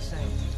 same.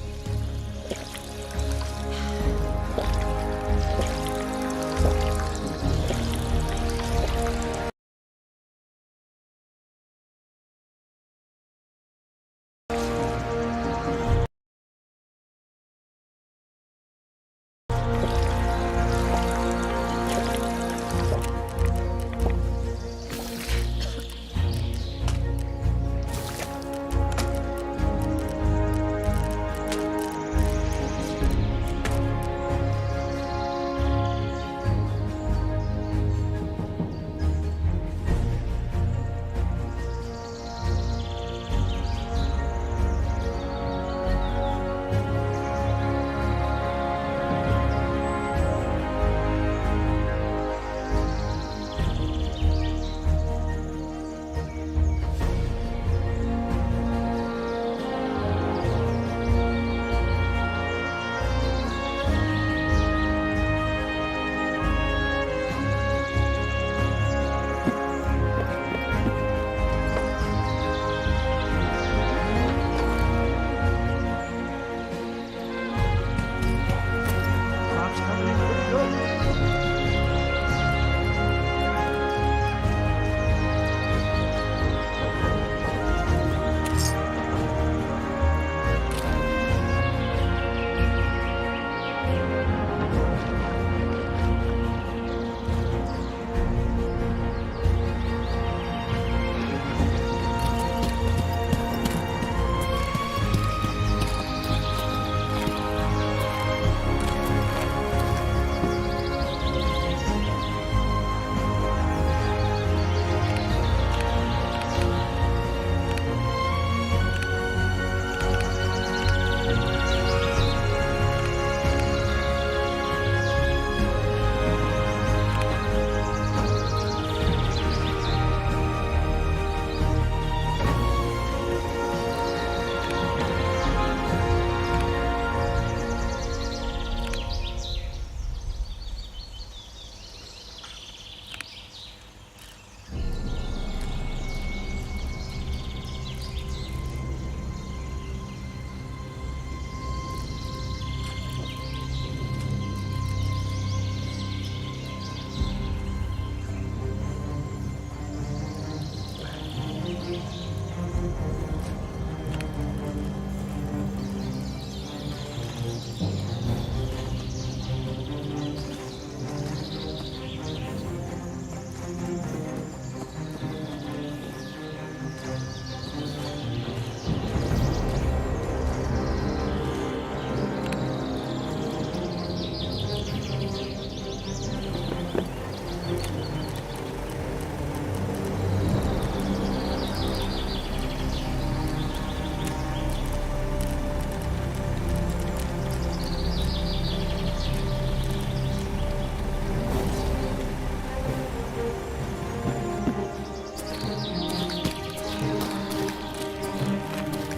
Crop's coming in pretty good.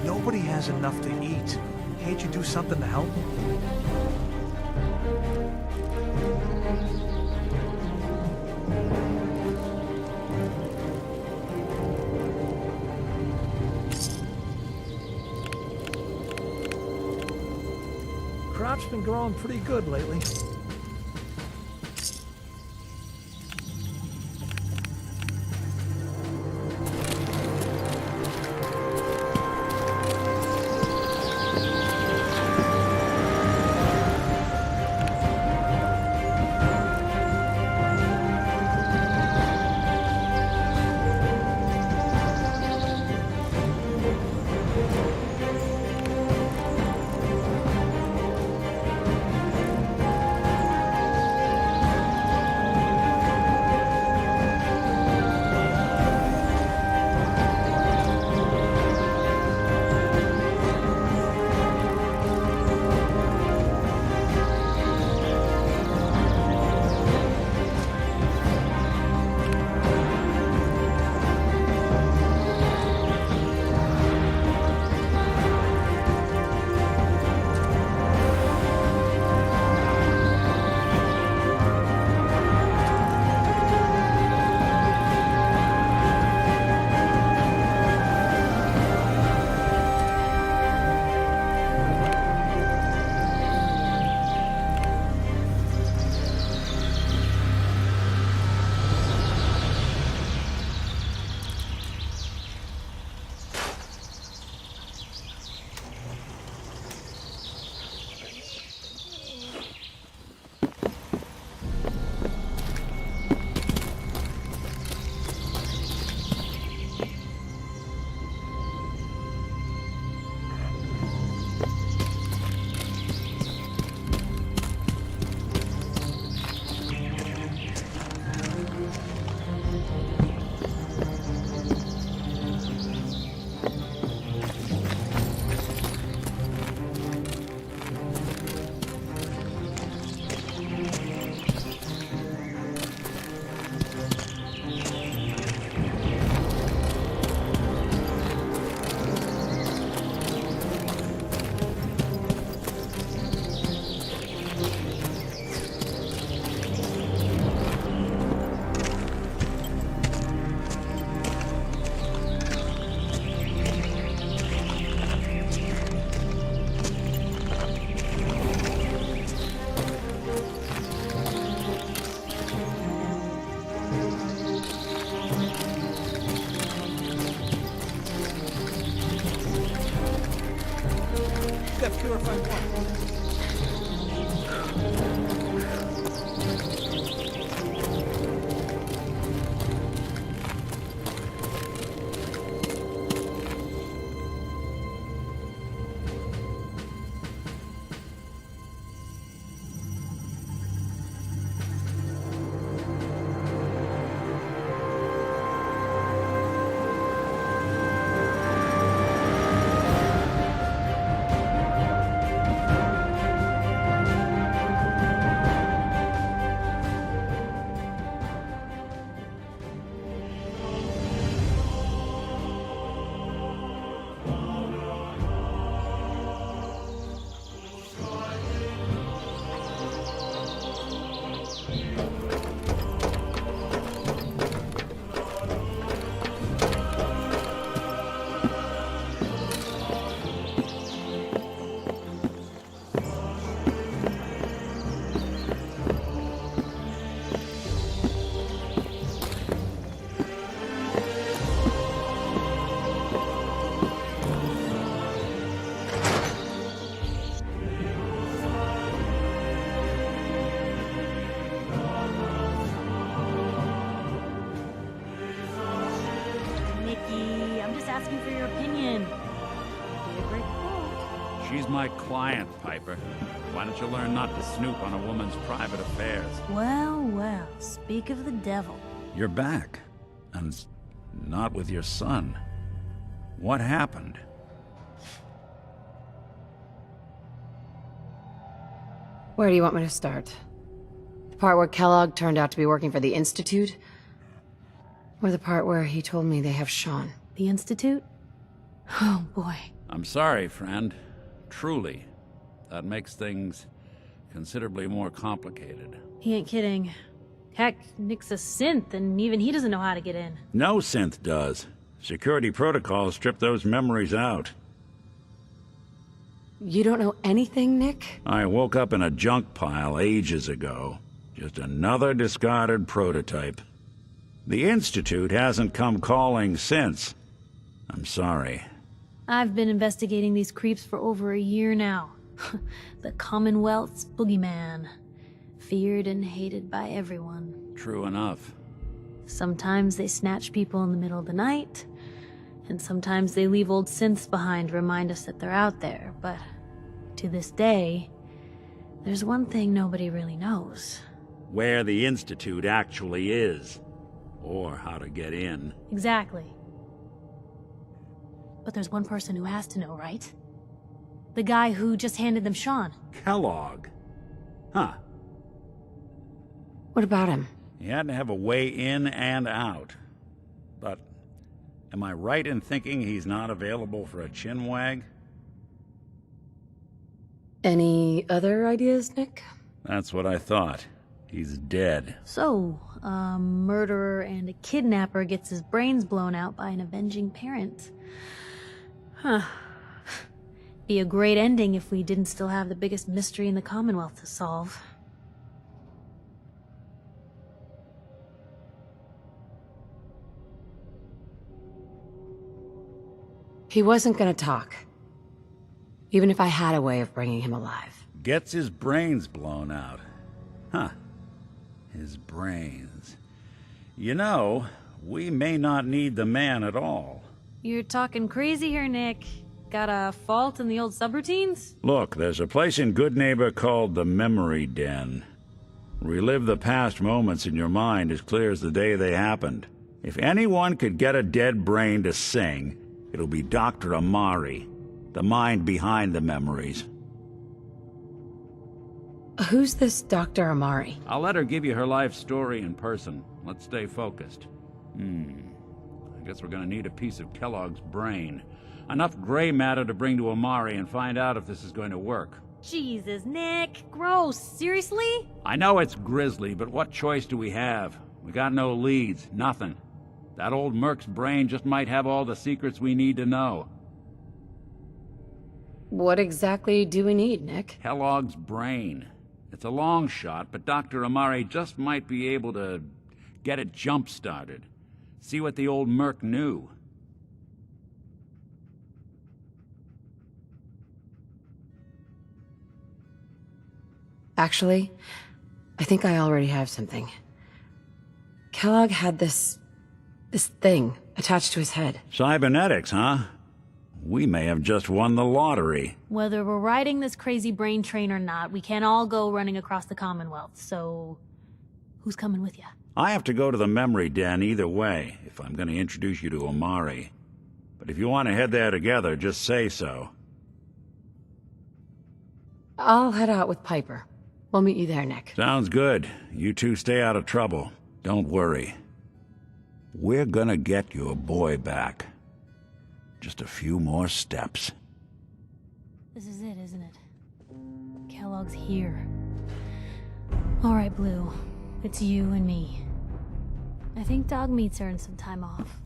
Nobody has enough to eat. Can't you do something to help? Crop's been growing pretty good lately. Got purified water. Asking for your opinion. Be a great quote. She's my client, Piper. Why don't you learn not to snoop on a woman's private affairs? Well, well, speak of the devil. You're back, and not with your son. What happened? Where do you want me to start? The part where Kellogg turned out to be working for the Institute? Or the part where he told me they have Sean? The Institute? Oh, boy. I'm sorry, friend. Truly. That makes things considerably more complicated. He ain't kidding. Heck, Nick's a synth, and even he doesn't know how to get in. No synth does. Security protocols strip those memories out. You don't know anything, Nick? I woke up in a junk pile ages ago. Just another discarded prototype. The Institute hasn't come calling since. I'm sorry. I've been investigating these creeps for over a year now. The Commonwealth's boogeyman. Feared and hated by everyone. True enough. Sometimes they snatch people in the middle of the night, and sometimes they leave old synths behind to remind us that they're out there, but to this day, there's one thing nobody really knows. Where the Institute actually is. Or how to get in. Exactly. But there's one person who has to know, right? The guy who just handed them Sean. Kellogg. Huh. What about him? He had to have a way in and out. But am I right in thinking he's not available for a chinwag? Any other ideas, Nick? That's what I thought. He's dead. So, a murderer and a kidnapper gets his brains blown out by an avenging parent. Huh. Be a great ending if we didn't still have the biggest mystery in the Commonwealth to solve. He wasn't gonna talk. Even if I had a way of bringing him alive. Gets his brains blown out. Huh. His brains. You know, we may not need the man at all. You're talking crazy here, Nick. Got a fault in the old subroutines? Look, there's a place in Good Neighbor called the Memory Den. Relive the past moments in your mind as clear as the day they happened. If anyone could get a dead brain to sing, it'll be Dr. Amari, the mind behind the memories. Who's this Dr. Amari? I'll let her give you her life story in person. Let's stay focused. I guess we're gonna need a piece of Kellogg's brain. Enough gray matter to bring to Amari and find out if this is going to work. Jesus, Nick. Gross. Seriously? I know it's grisly, but what choice do we have? We got no leads, nothing. That old Merc's brain just might have all the secrets we need to know. What exactly do we need, Nick? Kellogg's brain. It's a long shot, but Dr. Amari just might be able to get it jump-started. See what the old Merc knew. Actually, I think I already have something. Kellogg had this thing attached to his head. Cybernetics, huh? We may have just won the lottery. Whether we're riding this crazy brain train or not, we can't all go running across the Commonwealth, so who's coming with you? I have to go to the memory den either way, if I'm going to introduce you to Omari. But if you want to head there together, just say so. I'll head out with Piper. We'll meet you there, Nick. Sounds good. You two stay out of trouble. Don't worry. We're gonna get your boy back. Just a few more steps. This is it, isn't it? Kellogg's here. All right, Blue. It's you and me. I think Dog Meat's earned some time off.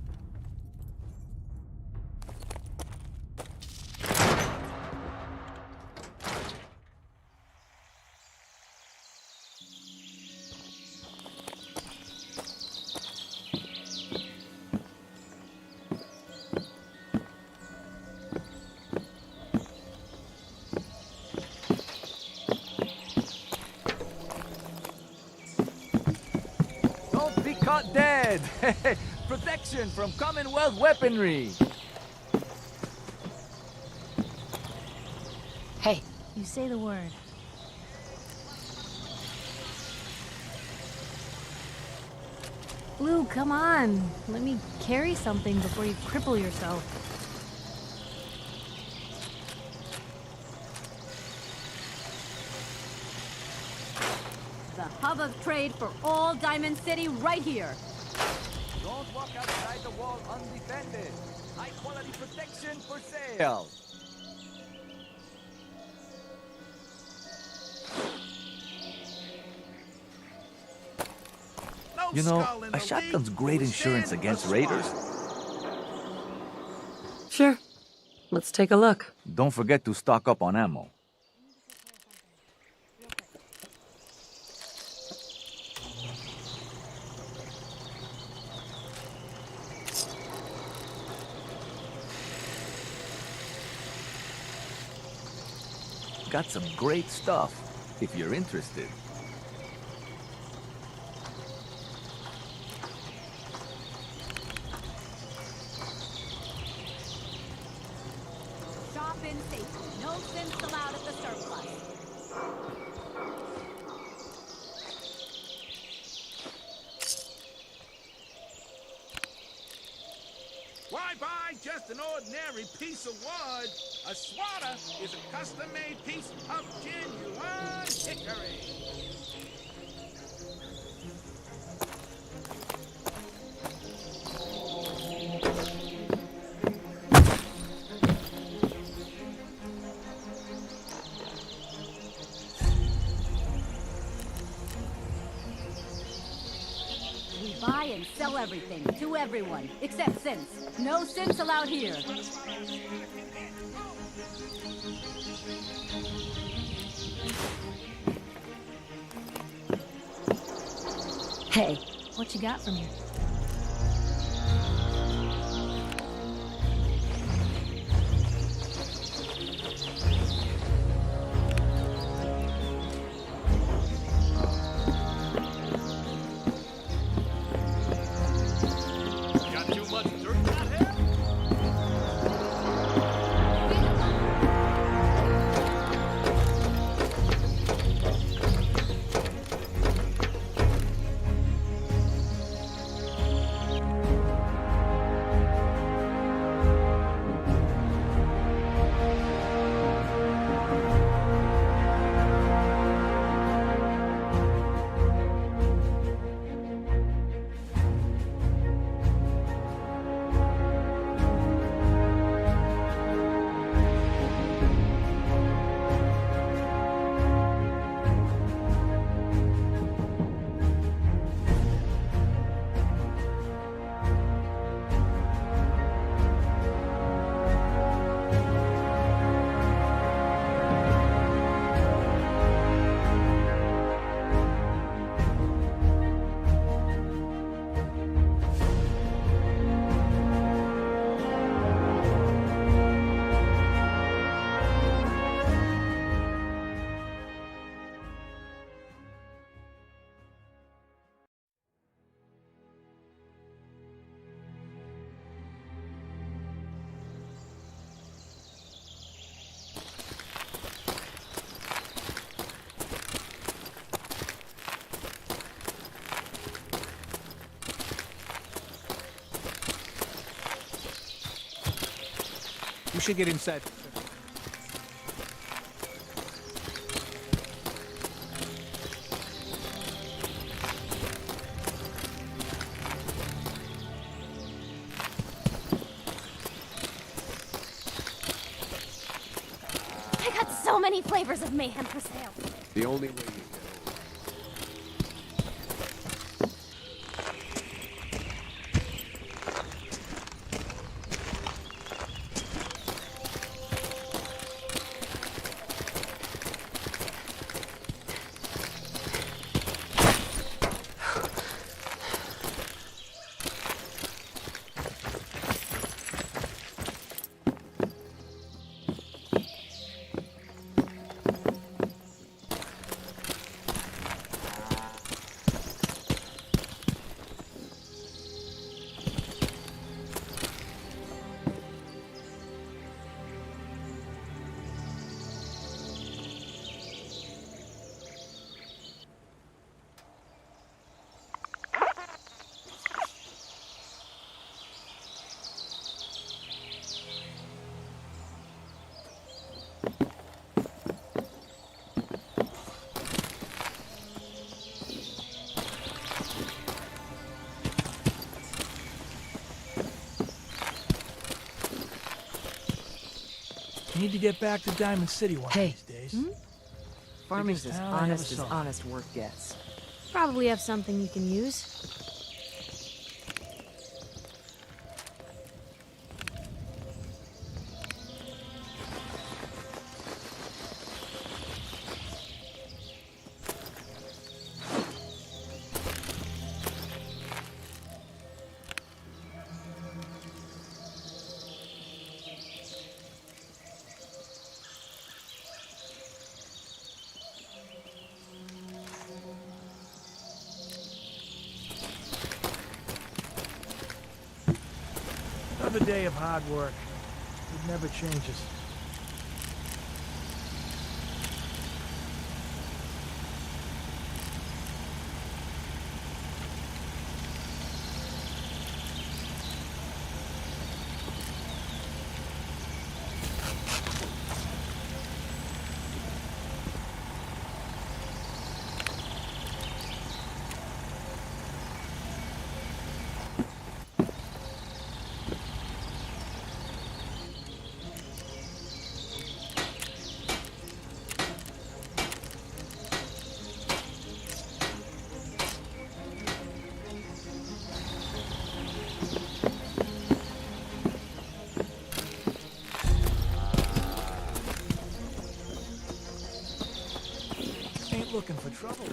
Don't be caught dead! Protection from Commonwealth weaponry! Hey, You say the word. Blue, come on. Let me carry something before you cripple yourself. The hub of trade for all Diamond City right here. Don't walk outside the wall undefended. High quality protection for sale. You know, a shotgun's great insurance against raiders. sure. Let's take a look. Don't forget to stock up on ammo. Got some great stuff, if you're interested. Shop in safety. No sins allowed at the surplus. Why buy just an ordinary piece of wood? A swatter is a custom-made piece of genuine hickory. We buy and sell everything to everyone, except synths. No synths allowed here. Hey, What you got for me? Got too much dirt out here? We should get inside. I got so many flavors of mayhem for sale. The only way you get Need to get back to Diamond City one Hey. of these days. Farming's Biggest as town I ever honest as saw. honest work gets. Probably have something you can use. Another day of hard work. It never changes. Ain't looking for trouble.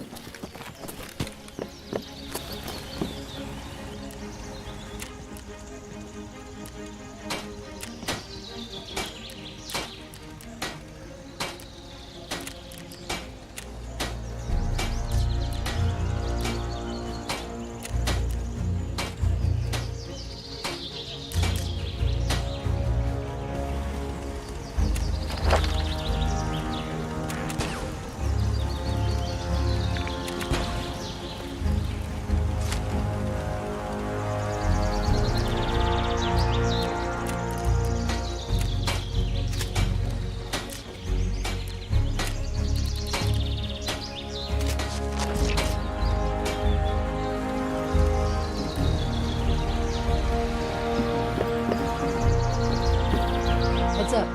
Heads up.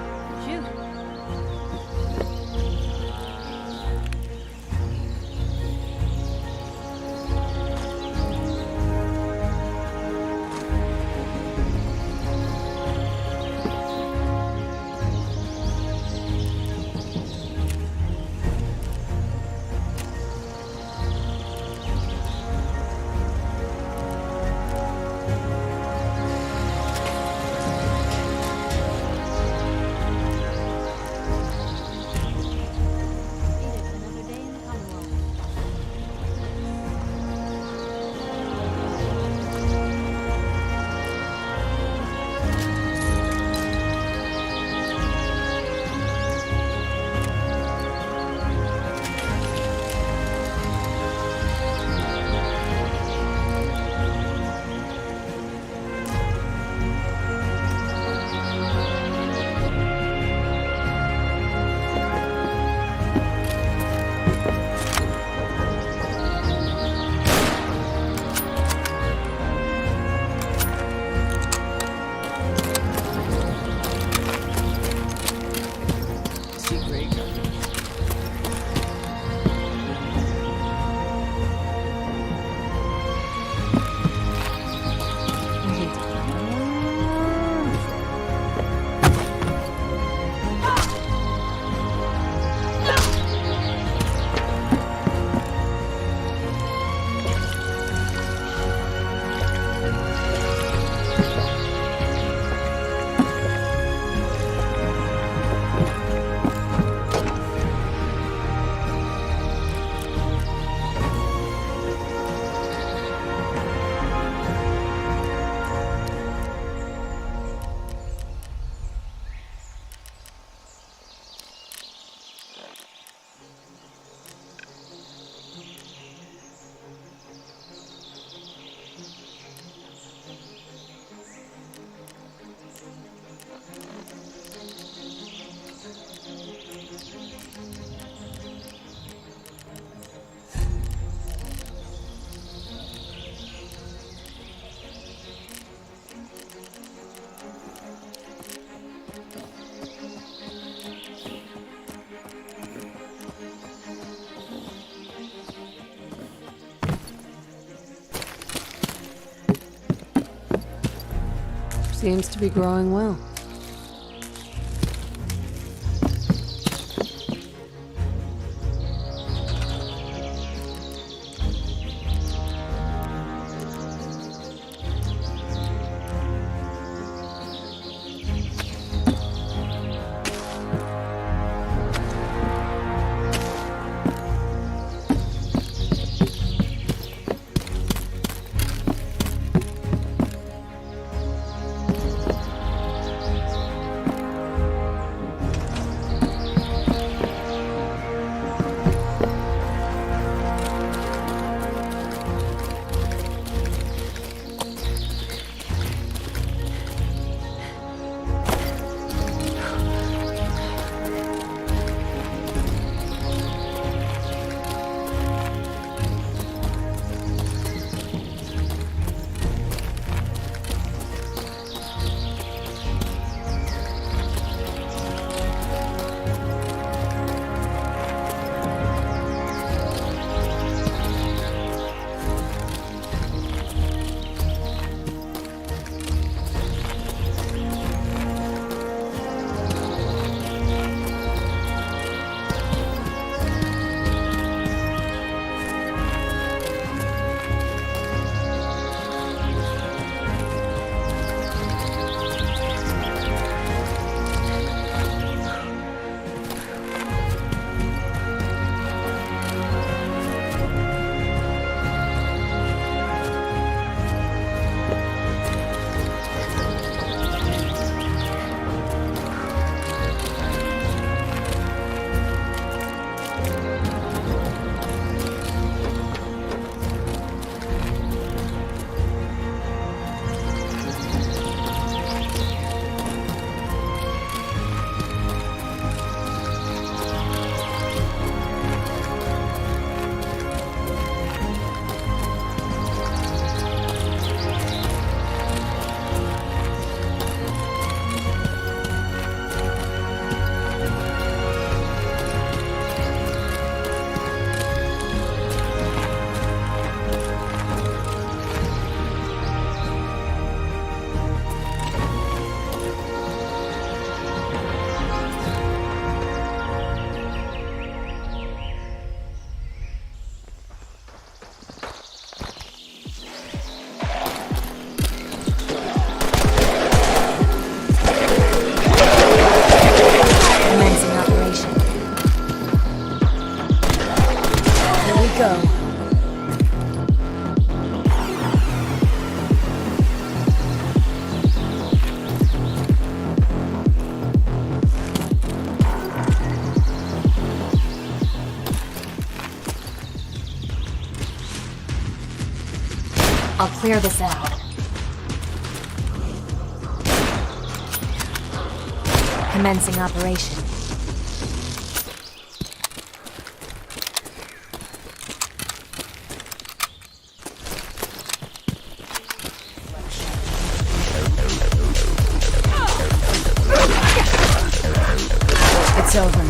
Shoot. Seems to be growing well. I'll clear this out. Commencing operation. It's over.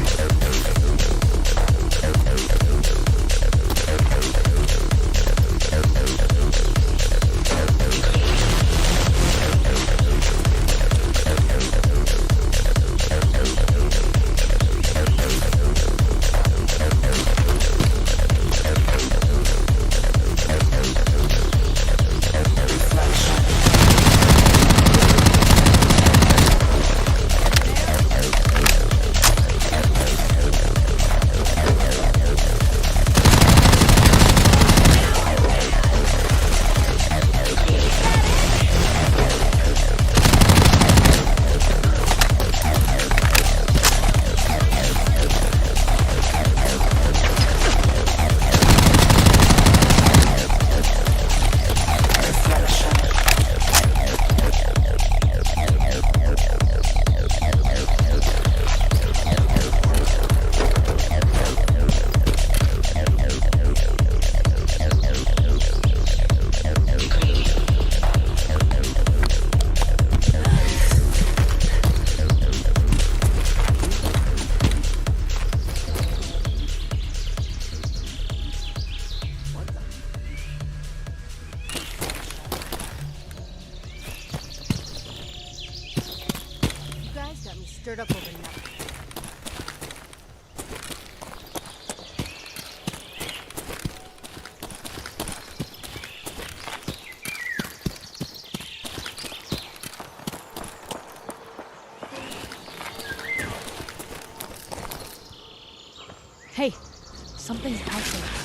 Hey, something's out there.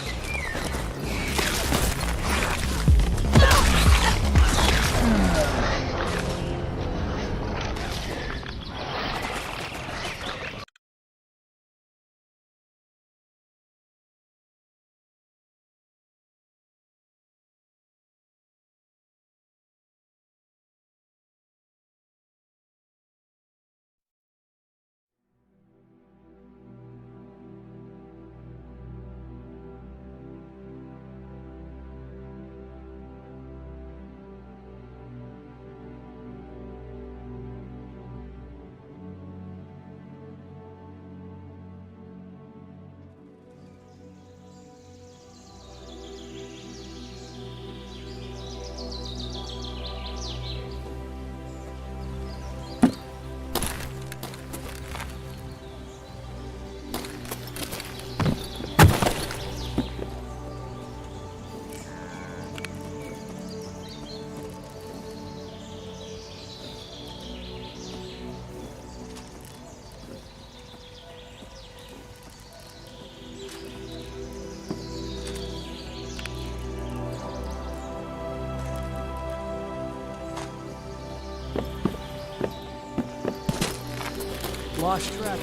Lost track.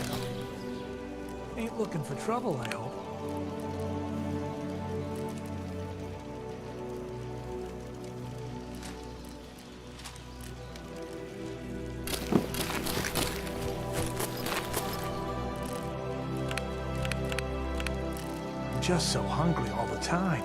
Ain't looking for trouble, I hope. I'm just so hungry all the time.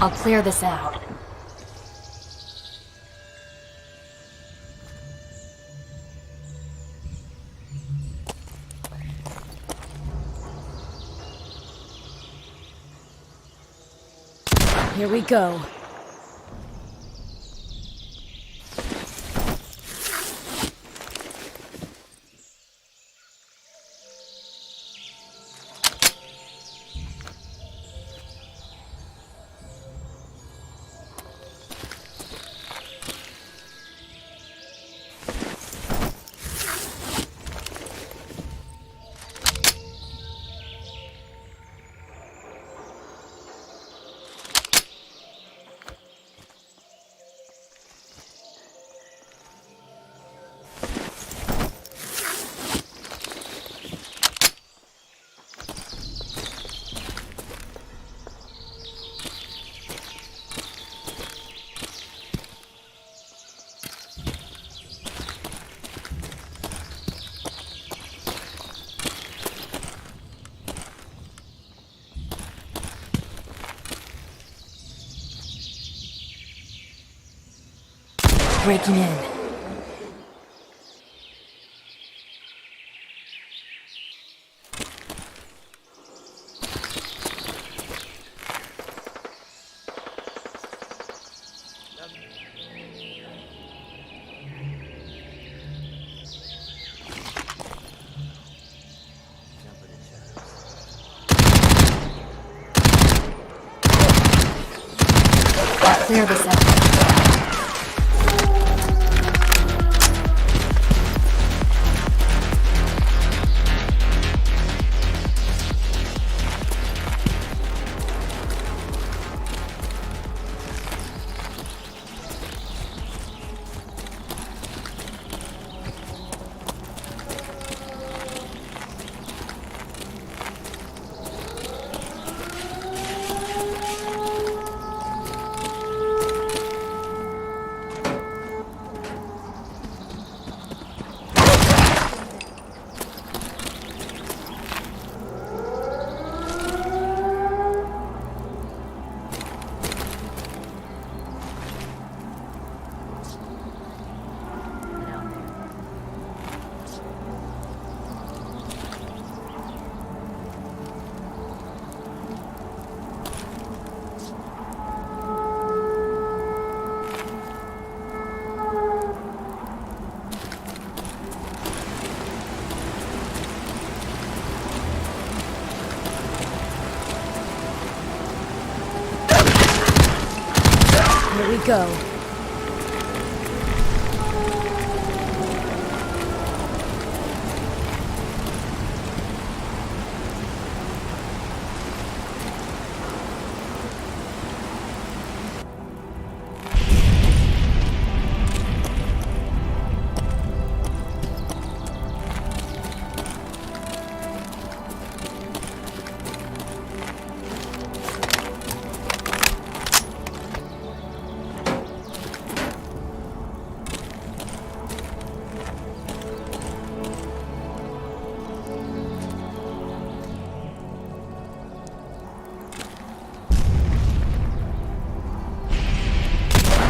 I'll clear this out. Here we go. Breaking in. I'll clear this out. Here we go.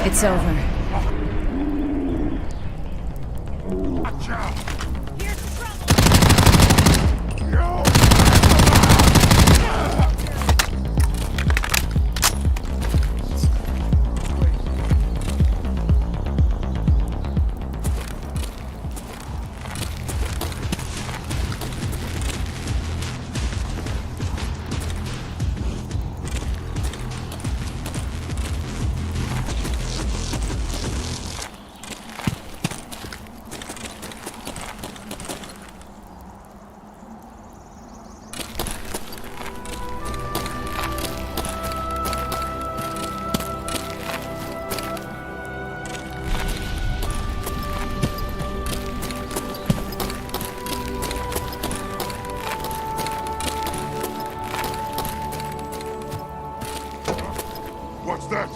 It's over. What's that?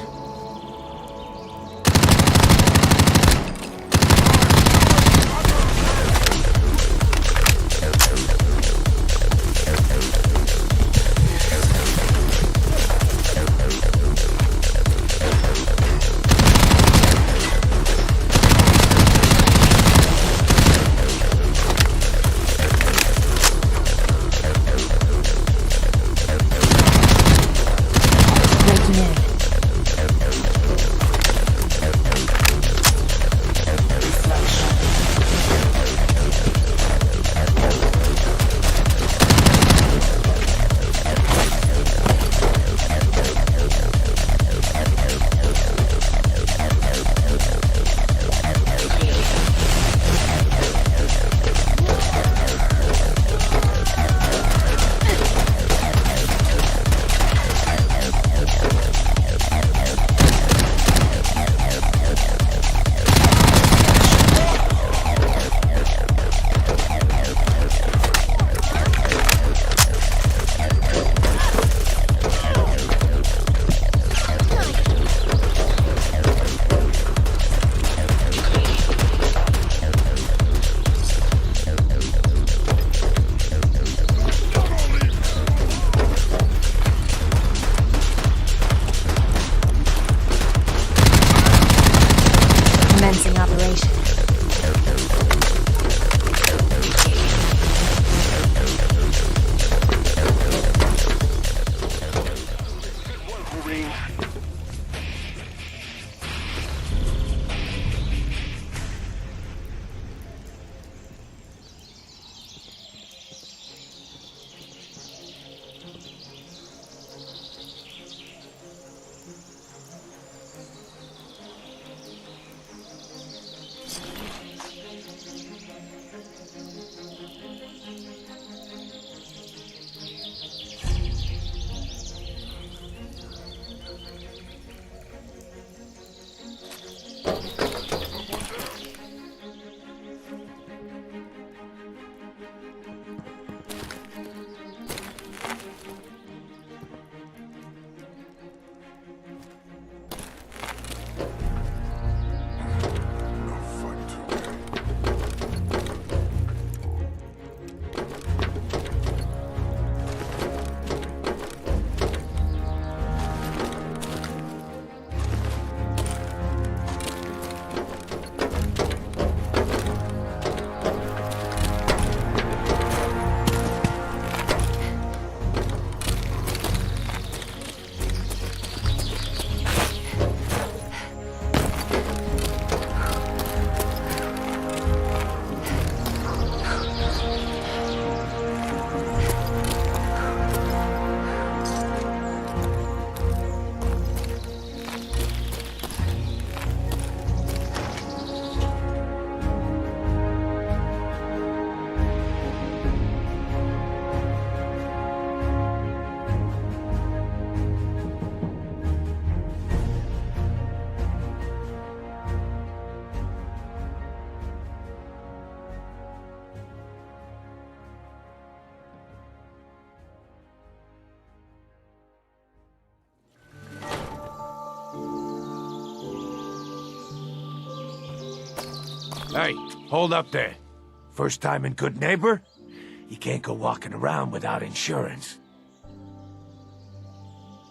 Hey, hold up there. First time in Good Neighbor? You can't go walking around without insurance.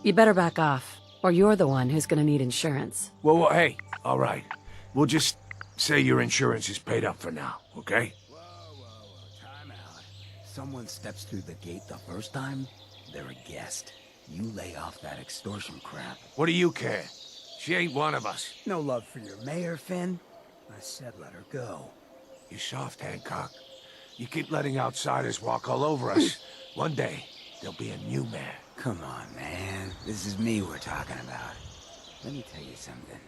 You better back off, or you're the one who's gonna need insurance. Well, hey, all right. We'll just say your insurance is paid up for now, okay? Time out. Someone steps through the gate the first time, they're a guest. You lay off that extortion crap. What do you care? She ain't one of us. No love for your mayor, Finn? I said let her go. You soft, Hancock. You keep letting outsiders walk all over us. One day, there'll be a new mayor. Come on, man. This is me we're talking about. Let me tell you something.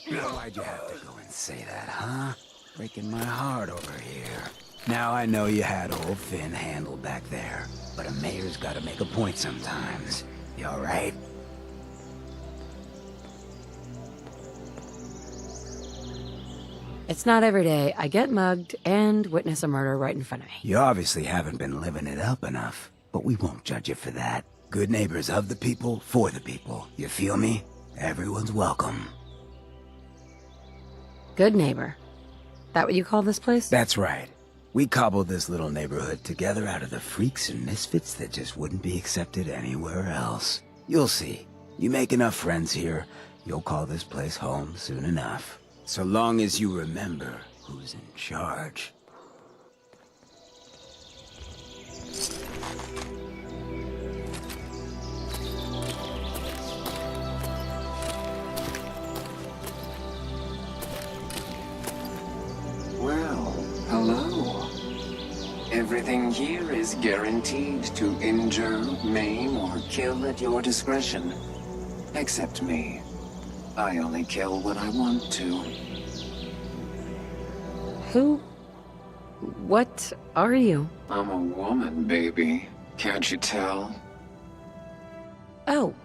Why'd you have to go and say that, huh? Breaking my heart over here. Now I know you had old Finn handled back there, but a mayor's gotta make a point sometimes. You alright? It's not every day I get mugged and witness a murder right in front of me. You obviously haven't been living it up enough, but we won't judge you for that. Good neighbors of the people, for the people. You feel me? Everyone's welcome. Good neighbor. That what you call this place? That's right. We cobbled this little neighborhood together out of the freaks and misfits that just wouldn't be accepted anywhere else. You'll see. You make enough friends here, you'll call this place home soon enough. So long as you remember who's in charge. Well, hello. Everything here is guaranteed to injure, maim, or kill at your discretion. Except me. I only kill when I want to. Who? What are you? I'm a woman, baby. Can't you tell? Oh,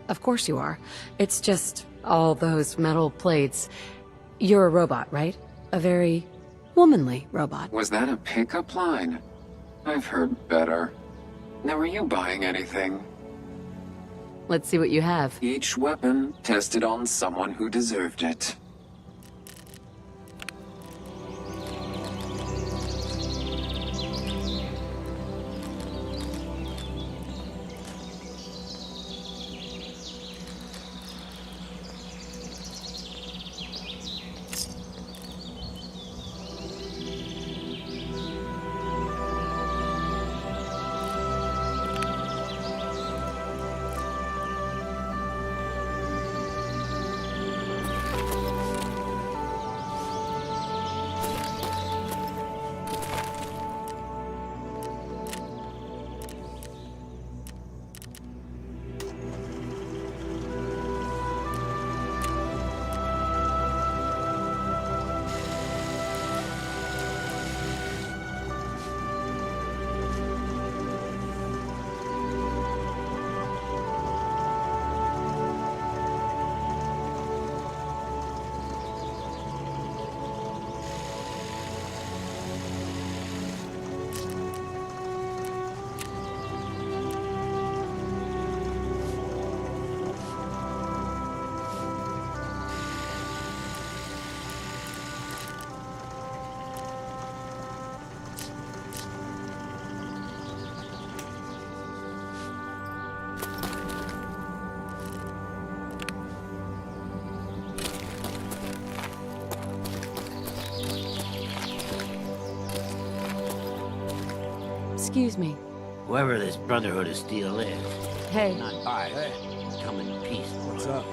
of course you are. It's just all those metal plates. You're a robot, right? A very womanly robot. Was that a pickup line? I've heard better. Now, are you buying anything? Let's see what you have. Each weapon tested on someone who deserved it. Excuse me. Whoever this Brotherhood of Steel is, Hey. not by. Come in peace. What's up?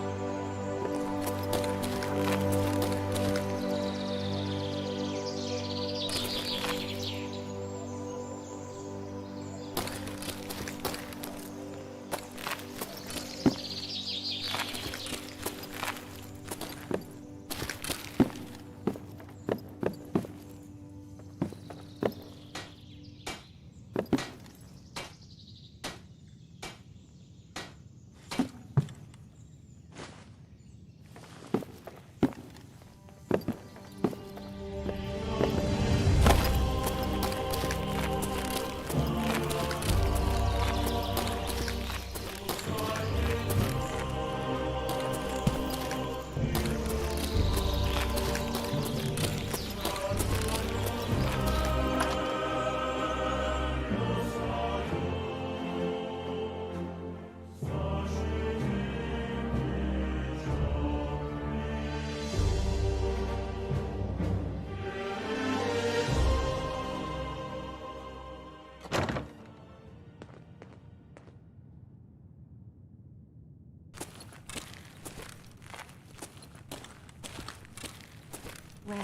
Well,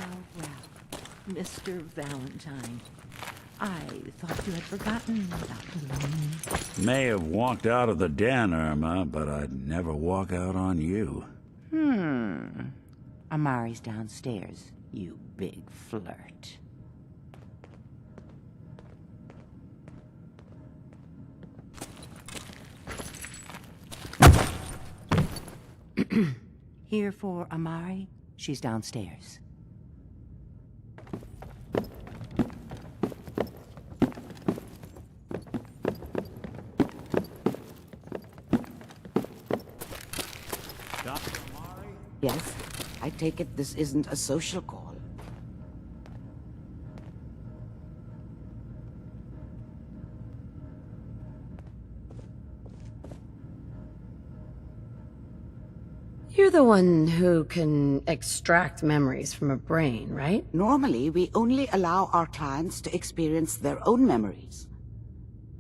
Mr. Valentine. I thought you had forgotten about me. May have walked out of the den, Irma, but I'd never walk out on you. Amari's downstairs, you big flirt. Here for Amari? She's downstairs. Yes, I take it this isn't a social call. You're the one who can extract memories from a brain, right? Normally, we only allow our clients to experience their own memories.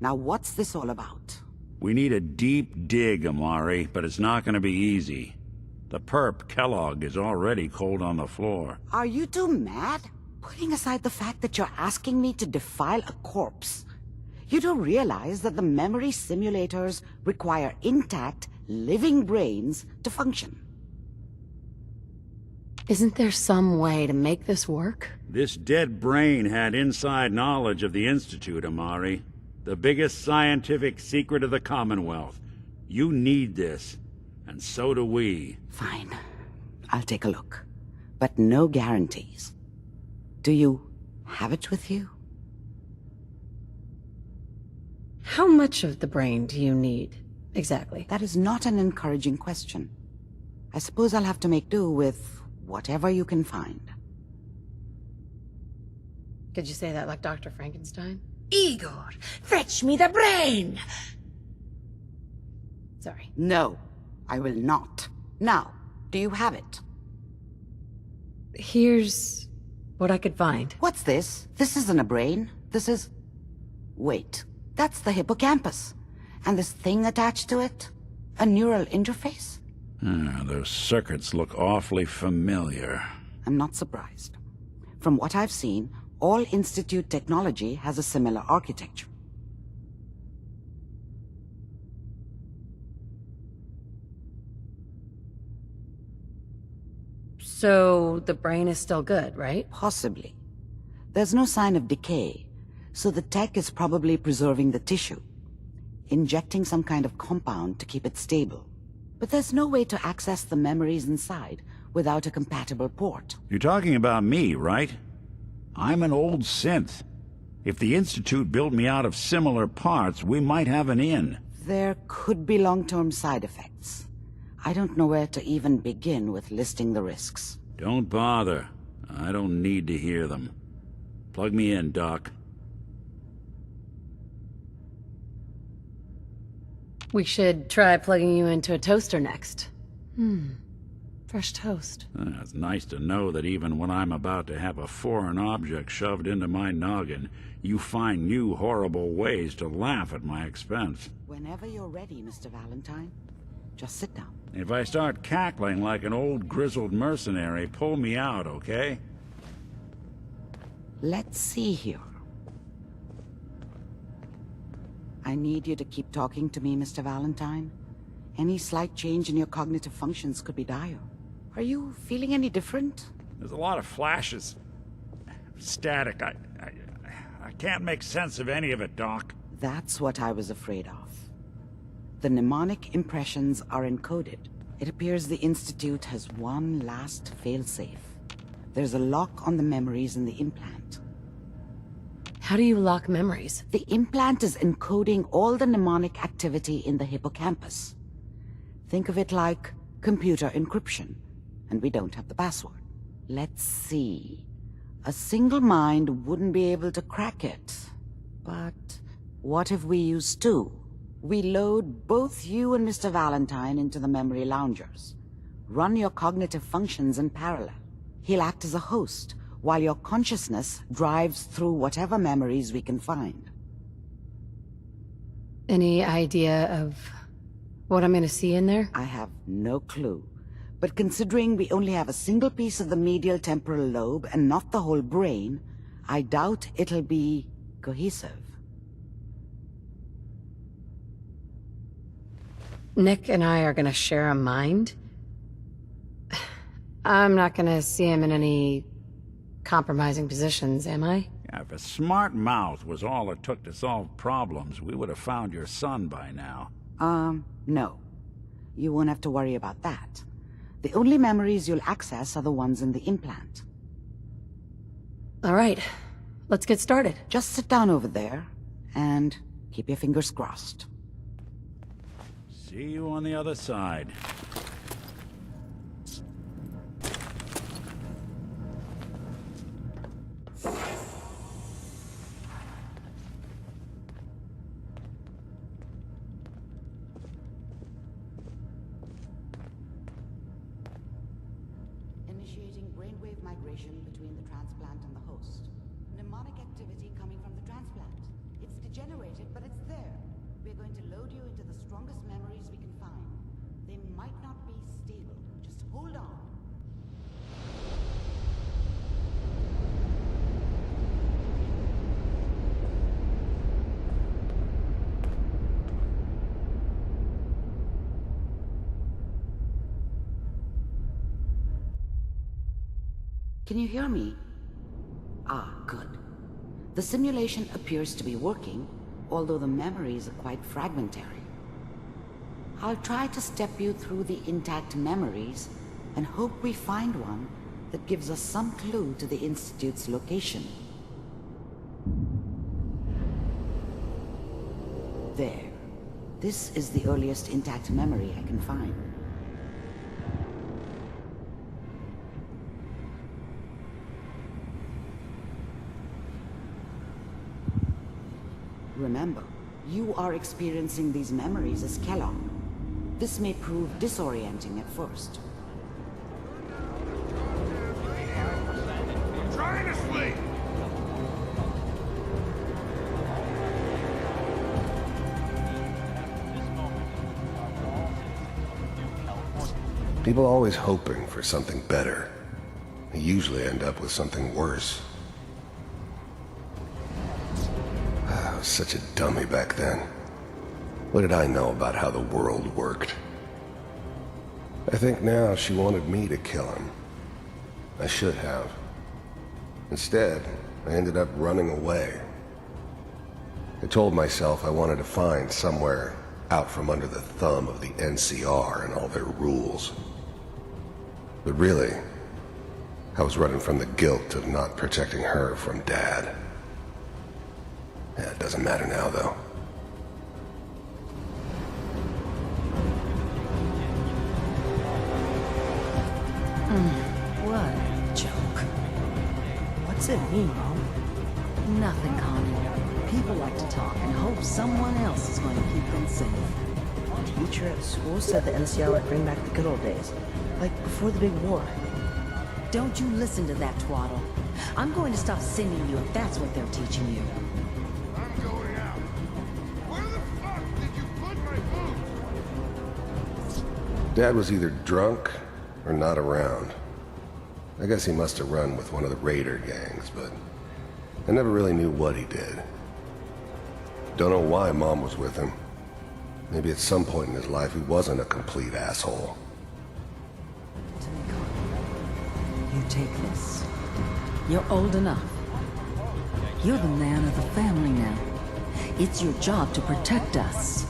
Now, what's this all about? We need a deep dig, Amari, but it's not going to be easy. The perp, Kellogg, is already cold on the floor. Are you two mad? Putting aside the fact that you're asking me to defile a corpse, you do realize that the memory simulators require intact, living brains to function. Isn't there some way to make this work? This dead brain had inside knowledge of the Institute, Amari. The biggest scientific secret of the Commonwealth. You need this, and so do we. Fine. I'll take a look. But no guarantees. Do you have it with you? How much of the brain do you need, exactly? That is not an encouraging question. I suppose I'll have to make do with whatever you can find. Could you say that like Dr. Frankenstein? Igor, fetch me the brain! Sorry. No, I will not. Now, do you have it? Here's what I could find. What's this? This isn't a brain. This is... Wait, that's the hippocampus. And this thing attached to it? A neural interface? Those circuits look awfully familiar. I'm not surprised. From what I've seen, all Institute technology has a similar architecture. So the brain is still good, right? Possibly. There's no sign of decay, so the tech is probably preserving the tissue, injecting some kind of compound to keep it stable. But there's no way to access the memories inside without a compatible port. You're talking about me, right? I'm an old synth. If the Institute built me out of similar parts, we might have an in. There could be long-term side effects. I don't know where to even begin with listing the risks. Don't bother. I don't need to hear them. Plug me in, Doc. We should try plugging you into a toaster next. Fresh toast. It's nice to know that even when I'm about to have a foreign object shoved into my noggin, you find new horrible ways to laugh at my expense. Whenever you're ready, Mr. Valentine, just sit down. If I start cackling like an old grizzled mercenary, pull me out, okay? Let's see here. I need you to keep talking to me, Mr. Valentine. Any slight change in your cognitive functions could be dire. Are you feeling any different? There's a lot of flashes. Static. I can't make sense of any of it, Doc. That's what I was afraid of. The mnemonic impressions are encoded. It appears the Institute has one last failsafe. There's a lock on the memories in the implant. How do you lock memories? The implant is encoding all the mnemonic activity in the hippocampus. Think of it like computer encryption, and we don't have the password. Let's see. A single mind wouldn't be able to crack it. But what if we use two? We load both you and Mr. Valentine into the memory loungers. Run your cognitive functions in parallel. He'll act as a host, while your consciousness drives through whatever memories we can find. Any idea of what I'm gonna see in there? I have no clue. But considering we only have a single piece of the medial temporal lobe and not the whole brain, I doubt it'll be cohesive. Nick and I are gonna share a mind? I'm not gonna see him in any compromising positions, am I? Yeah, if a smart mouth was all it took to solve problems, we would have found your son by now. No. You won't have to worry about that. The only memories you'll access are the ones in the implant. All right, let's get started. Just sit down over there, and keep your fingers crossed. See you on the other side. Initiating brainwave migration between the transplant and the host. Mnemonic activity coming from the transplant. It's degenerated, but it's there. We're going to load you into the strongest memories we can find. They might not be stable. Just hold on. Can you hear me? Ah, good. The simulation appears to be working, although the memories are quite fragmentary. I'll try to step you through the intact memories and hope we find one that gives us some clue to the Institute's location. There. This is the earliest intact memory I can find. Remember, you are experiencing these memories as Kellogg. This may prove disorienting at first. I'm trying to sleep! People are always hoping for something better. They usually end up with something worse. I was such a dummy back then. What did I know about how the world worked? I think now she wanted me to kill him. I should have. Instead, I ended up running away. I told myself I wanted to find somewhere out from under the thumb of the NCR and all their rules. But really, I was running from the guilt of not protecting her from Dad. Yeah, it doesn't matter now, though. What a joke. What's it mean, Mom? Nothing, Connie. People like to talk and hope someone else is going to keep them safe. Teacher at school said the NCR would bring back the good old days. Like before the big war. Don't you listen to that twaddle. I'm going to stop sending you if that's what they're teaching you. I'm going out. Where the fuck did you put my food? Dad was either drunk or not around. I guess he must have run with one of the raider gangs, but I never really knew what he did. Don't know why Mom was with him. Maybe at some point in his life he wasn't a complete asshole. You take this. You're old enough. You're the man of the family now. It's your job to protect us.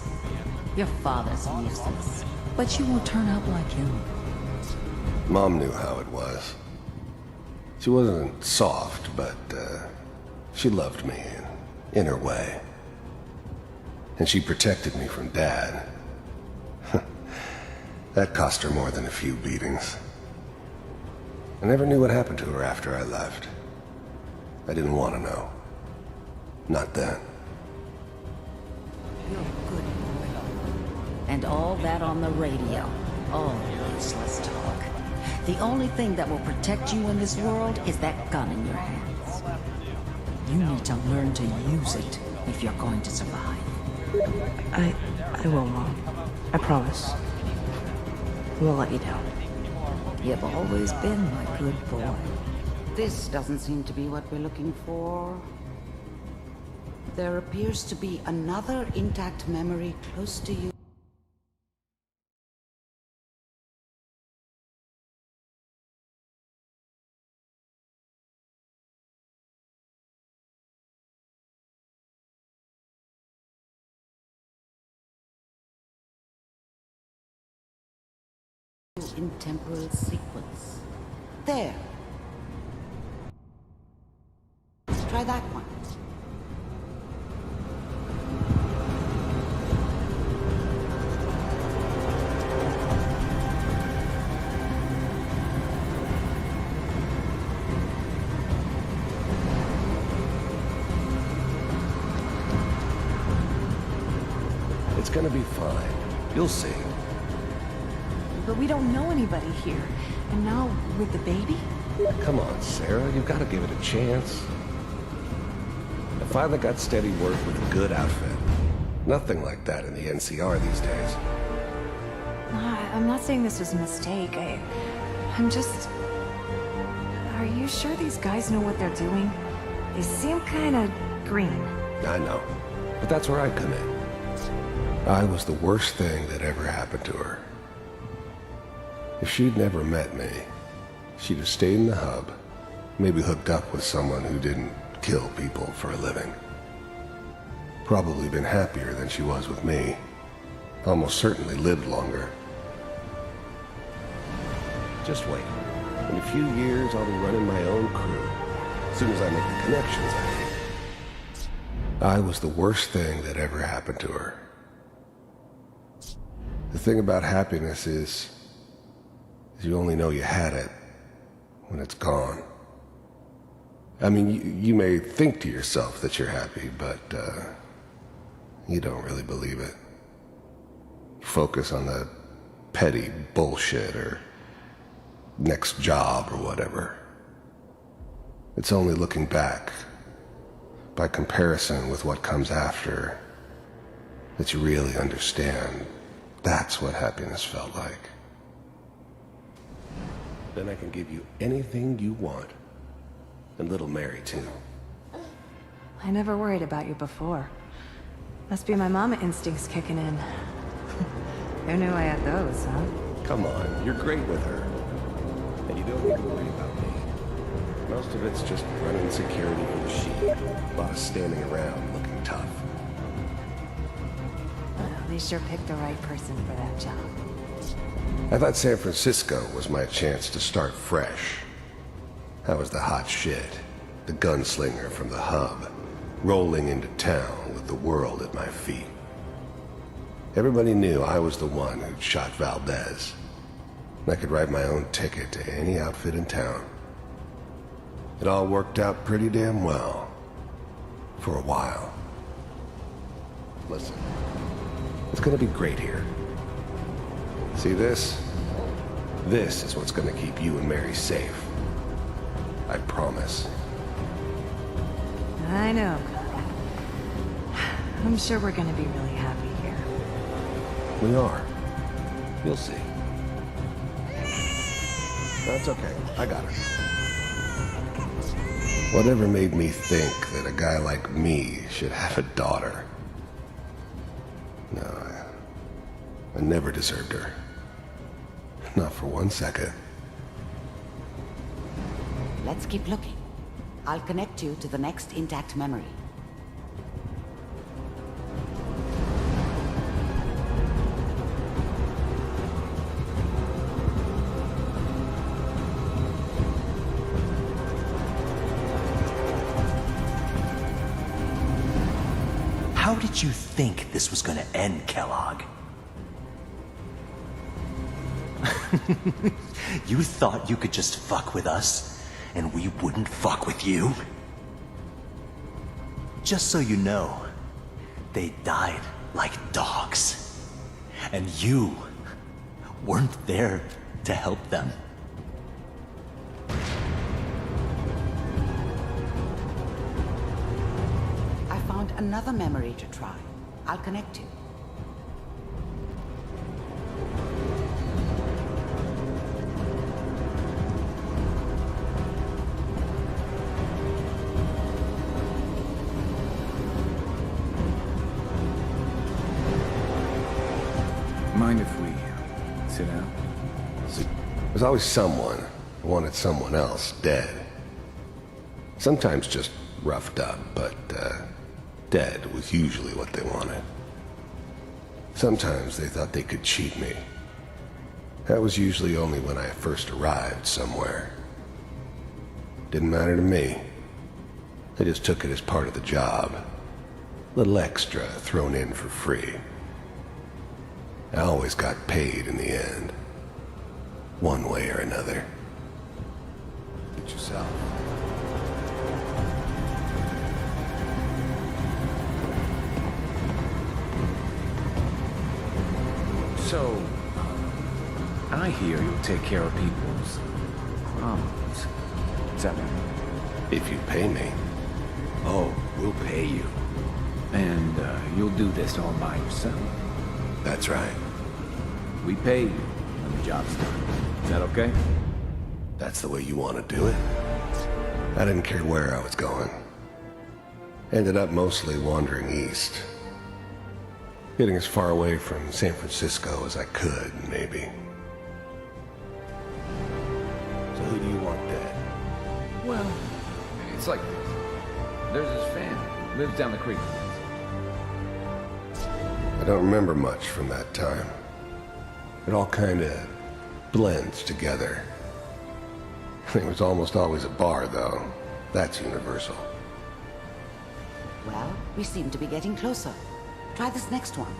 Your father's useless, but you won't turn out like him. Mom knew how it was. She wasn't soft, but she loved me in her way. And she protected me from Dad. That cost her more than a few beatings. I never knew what happened to her after I left. I didn't want to know. Not then. You're a good boy. And all that on the radio. All useless talk. The only thing that will protect you in this world is that gun in your hands. You need to learn to use it if you're going to survive. I will, Mom. I promise. I won't let you down. You've always been my good boy. This doesn't seem to be what we're looking for. There appears to be another intact memory close to you. In temporal sequence. There. Try that one. It's gonna be fine. You'll see. But we don't know anybody here. And now, with the baby? Come on, Sarah. You've got to give it a chance. I finally got steady work with a good outfit. Nothing like that in the NCR these days. I'm not saying this was a mistake. I'm just... Are you sure these guys know what they're doing? They seem kind of green. I know. But that's where I come in. I was the worst thing that ever happened to her. If she'd never met me, she'd have stayed in the hub, maybe hooked up with someone who didn't kill people for a living. Probably been happier than she was with me. Almost certainly lived longer. Just wait. In a few years, I'll be running my own crew. As soon as I make the connections I need. I was the worst thing that ever happened to her. The thing about happiness is you only know you had it when it's gone. I mean, you may think to yourself that you're happy, but you don't really believe it. You focus on the petty bullshit or next job or whatever. It's only looking back, by comparison with what comes after, that you really understand that's what happiness felt like. Then I can give you anything you want. And little Mary, too. I never worried about you before. Must be my mama instincts kicking in. Who knew I had those, huh? Come on, you're great with her. And you don't need to worry about me. Most of it's just running security for the sheep. A lot of standing around looking tough. Well, they sure picked the right person for that job. I thought San Francisco was my chance to start fresh. I was the hot shit, the gunslinger from the hub, rolling into town with the world at my feet. Everybody knew I was the one who'd shot Valdez. I could write my own ticket to any outfit in town. It all worked out pretty damn well. For a while. Listen, it's gonna be great here. See this? This is what's gonna keep you and Mary safe. I promise. I know. I'm sure we're gonna be really happy here. We are. You'll see. That's okay. I got it. Whatever made me think that a guy like me should have a daughter? No, I never deserved her. Not for 1 second. Let's keep looking. I'll connect you to the next intact memory. How did you think this was gonna end, Kellogg? You thought you could just fuck with us, and we wouldn't fuck with you? Just so you know, they died like dogs. And you weren't there to help them. I found another memory to try. I'll connect you. Mind if we sit down? There's always someone who wanted someone else dead. Sometimes just roughed up, but dead was usually what they wanted. Sometimes they thought they could cheat me. That was usually only when I first arrived somewhere. Didn't matter to me. They just took it as part of the job. Little extra thrown in for free. I always got paid in the end. One way or another. Get yourself. So, I hear you'll take care of people's problems. Is that right? If you pay me. Oh, we'll pay you. And you'll do this all by yourself? That's right. We pay you when the job's done. Is that okay? That's the way you want to do it? I didn't care where I was going. Ended up mostly wandering east. Getting as far away from San Francisco as I could, maybe. So who do you want dead? Well, it's like this. There's this family. Lives down the creek. I don't remember much from that time. It all kind of blends together. It was almost always a bar, though. That's universal. Well, we seem to be getting closer. Try this next one.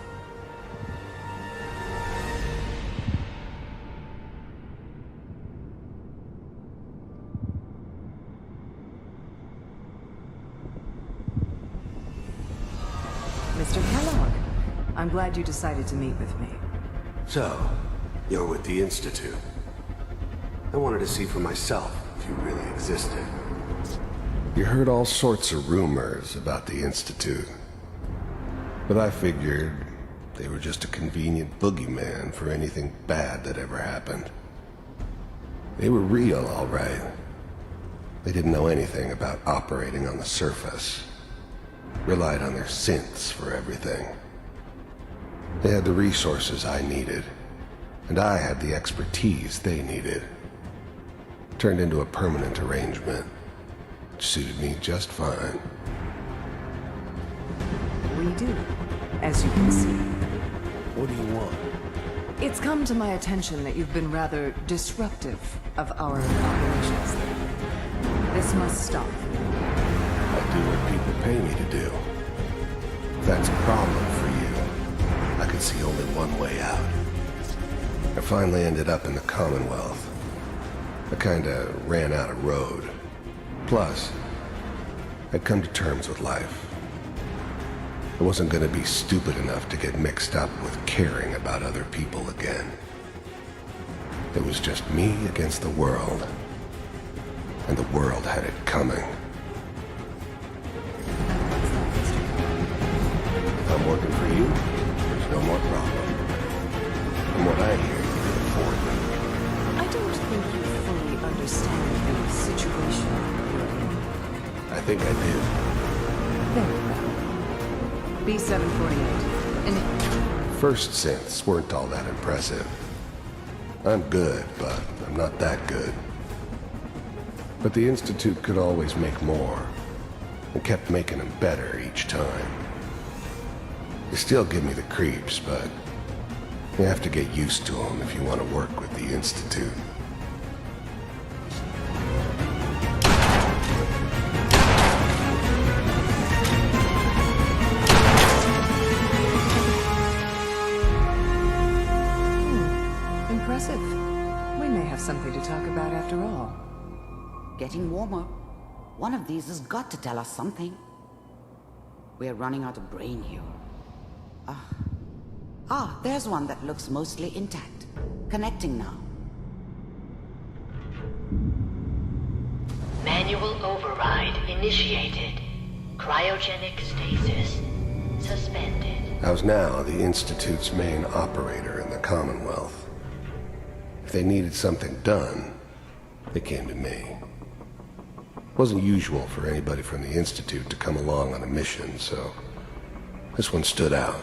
Mr. Kellogg, I'm glad you decided to meet with me. So, you're with the Institute. I wanted to see for myself if you really existed. You heard all sorts of rumors about the Institute. But I figured they were just a convenient boogeyman for anything bad that ever happened. They were real, all right. They didn't know anything about operating on the surface. Relied on their synths for everything. They had the resources I needed, and I had the expertise they needed. Turned into a permanent arrangement, which suited me just fine. We do, as you can see. What do you want? It's come to my attention that you've been rather disruptive of our operations. This must stop. I do what people pay me to do. If that's a problem for you, I could see only one way out. I finally ended up in the Commonwealth. I kinda ran out of road. Plus, I'd come to terms with life. I wasn't gonna be stupid enough to get mixed up with caring about other people again. It was just me against the world. And the world had it coming. If I'm working for you, there's no more problem. From what I hear, you can afford me. I don't think you fully understand the situation you're in. I think I do. Very well. B748. First synths weren't all that impressive. I'm good, but I'm not that good. But the Institute could always make more, and kept making them better each time. They still give me the creeps, but you have to get used to them if you want to work with the Institute. Impressive. We may have something to talk about after all. Getting warmer. One of these has got to tell us something. We're running out of brain here. There's one that looks mostly intact. Connecting now. Manual override initiated. Cryogenic stasis suspended. I was now the Institute's main operator in the Commonwealth. If they needed something done, they came to me. It wasn't usual for anybody from the Institute to come along on a mission, so this one stood out.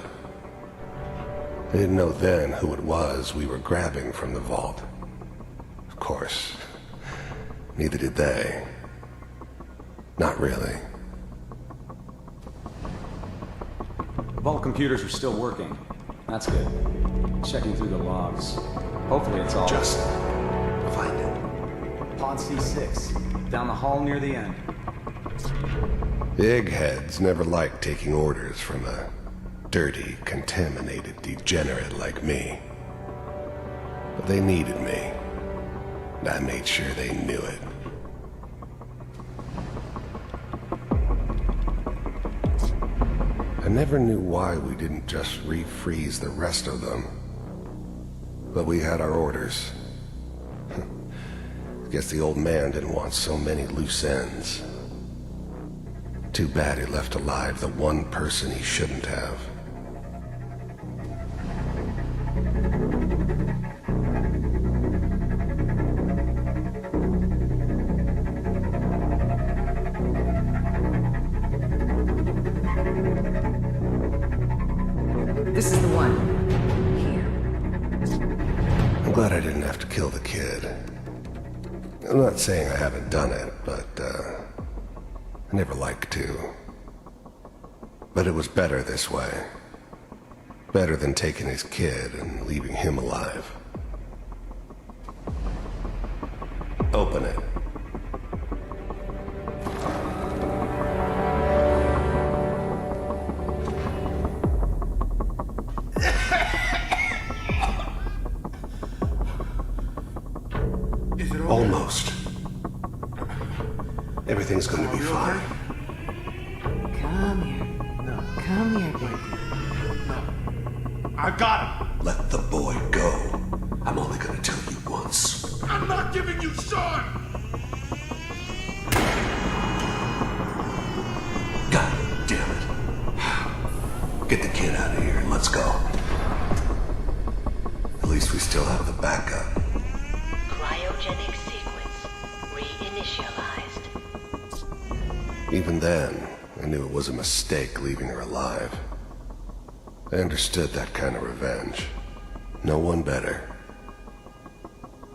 I didn't know then who it was we were grabbing from the vault. Of course, neither did they. Not really. The vault computers are still working. That's good. Checking through the logs. Hopefully it's all... Just find it. Pod C6. Down the hall near the end. The eggheads never liked taking orders from a dirty, contaminated degenerate like me. But they needed me, and I made sure they knew it. I never knew why we didn't just refreeze the rest of them. But we had our orders. I guess the old man didn't want so many loose ends. Too bad he left alive the one person he shouldn't have. This is the one. Here. I'm glad I didn't have to kill the kid. I'm not saying I haven't done it, but I never liked to. But it was better this way. Better than taking his kid and leaving him alive. Open it. Almost. Everything's going to be fine. Come here. No. Come here, baby. I got him. Let the boy go. I'm only going to tell you once. I'm not giving you Sean. God damn it. Get the kid out of here and let's go. At least we still have the backup. Cryogenic sequence reinitialized. Even then, I knew it was a mistake leaving her alive. I understood that kind of revenge. No one better.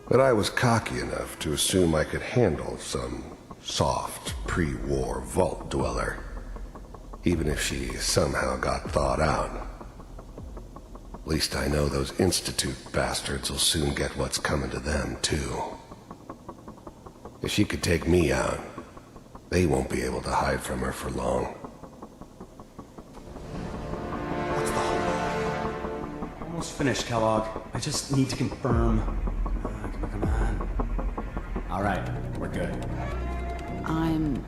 But I was cocky enough to assume I could handle some soft, pre-war vault dweller, even if she somehow got thawed out. At least I know those Institute bastards will soon get what's coming to them, too. If she could take me out, they won't be able to hide from her for long. What's the holdup? Almost finished, Kellogg. I just need to confirm. Come on. All right, we're good. I'm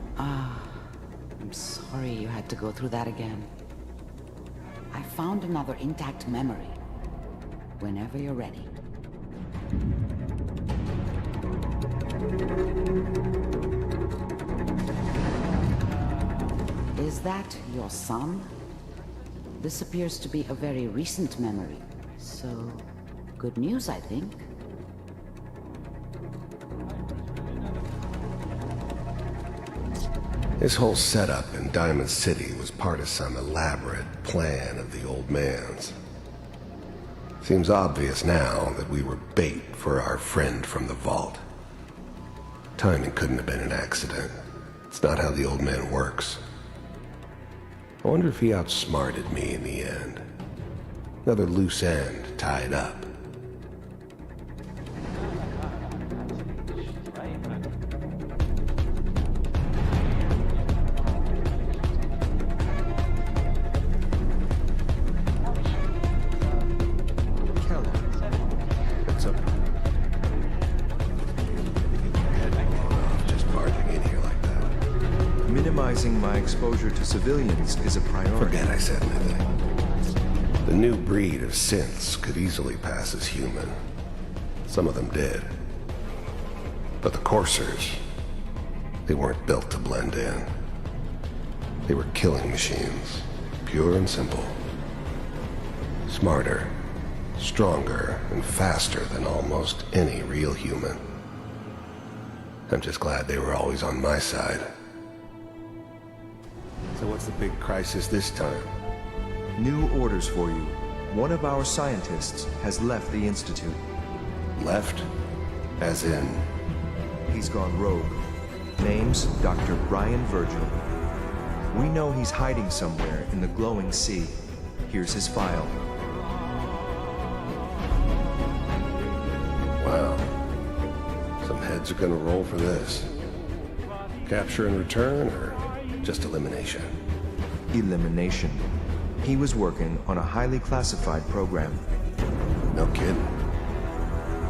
sorry you had to go through that again. I found another intact memory. Whenever you're ready. Is that your son? This appears to be a very recent memory, so good news, I think. This whole setup in Diamond City was part of some elaborate plan of the old man's. Seems obvious now that we were bait for our friend from the vault. Timing couldn't have been an accident. It's not how the old man works. I wonder if he outsmarted me in the end. Another loose end tied up. Minimizing my exposure to civilians is a priority. Forget I said anything. The new breed of synths could easily pass as human. Some of them did. But the coursers, they weren't built to blend in. They were killing machines, pure and simple. Smarter, stronger, and faster than almost any real human. I'm just glad they were always on my side. So what's the big crisis this time? New orders for you. One of our scientists has left the Institute. Left? As in? He's gone rogue. Name's Dr. Brian Virgil. We know he's hiding somewhere in the glowing sea. Here's his file. Wow. Some heads are gonna roll for this. Capture and return, or just elimination? Elimination. He was working on a highly classified program. No kidding.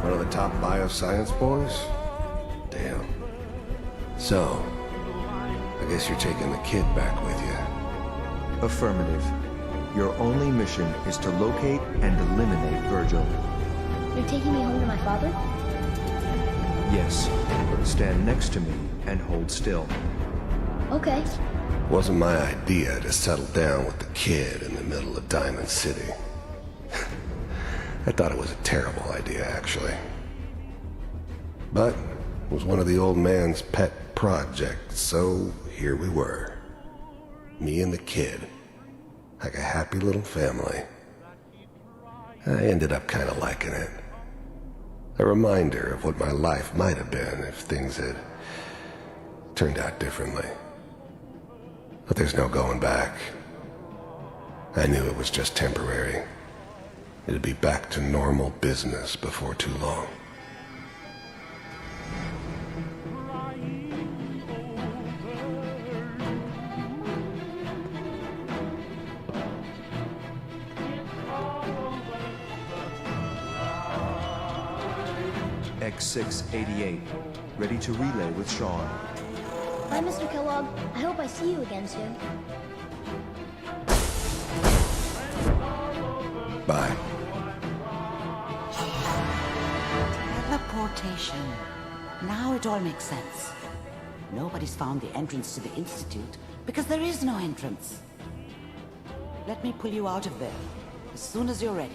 One of the top bioscience boys? Damn. So, I guess you're taking the kid back with you. Affirmative. Your only mission is to locate and eliminate Virgil. You're taking me home to my father? Yes. Stand next to me and hold still. Okay. Wasn't my idea to settle down with the kid in the middle of Diamond City. I thought it was a terrible idea, actually. But it was one of the old man's pet projects, so here we were. Me and the kid. Like a happy little family. I ended up kind of liking it. A reminder of what my life might have been if things had turned out differently. But there's no going back. I knew it was just temporary. It'd be back to normal business before too long. X688, ready to relay with Sean. Bye, Mr. Kellogg. I hope I see you again soon. Bye. Teleportation. Now it all makes sense. Nobody's found the entrance to the Institute because there is no entrance. Let me pull you out of there as soon as you're ready.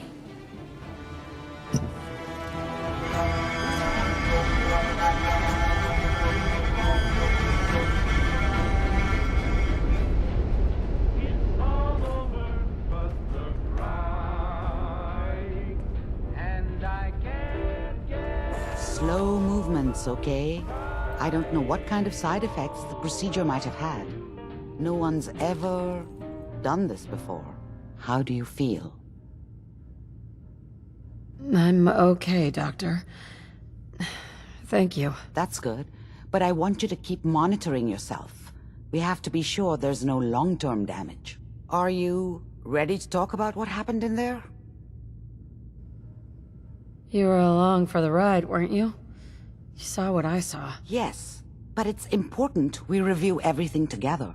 Slow movements, okay? I don't know what kind of side effects the procedure might have had. No one's ever done this before. How do you feel? I'm okay, Doctor. Thank you. That's good, but I want you to keep monitoring yourself. We have to be sure there's no long-term damage. Are you ready to talk about what happened in there? You were along for the ride, weren't you? You saw what I saw. Yes, but it's important we review everything together,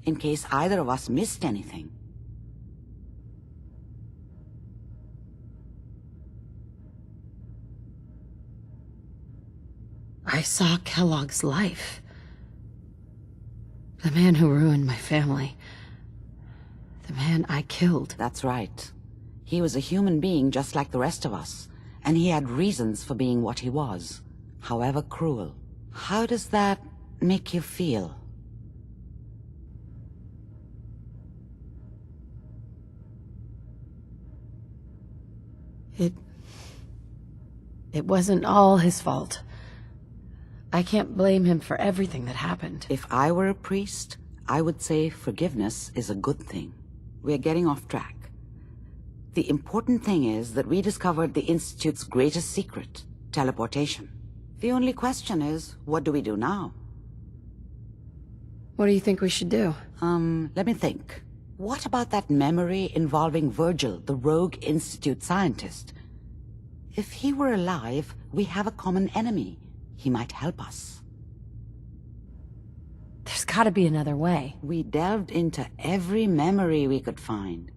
in case either of us missed anything. I I saw Kellogg's life. The man who ruined my family. The man I killed. That's right. He was a human being just like the rest of us, and he had reasons for being what he was, however cruel. How does that make you feel? It wasn't all his fault. I can't blame him for everything that happened. If I were a priest, I would say forgiveness is a good thing. We're getting off track. The important thing is that we discovered the Institute's greatest secret, teleportation. The only question is, what do we do now? What do you think we should do? Let me think. What about that memory involving Virgil, the rogue Institute scientist? If he were alive, we have a common enemy. He might help us. There's gotta be another way. We delved into every memory we could find.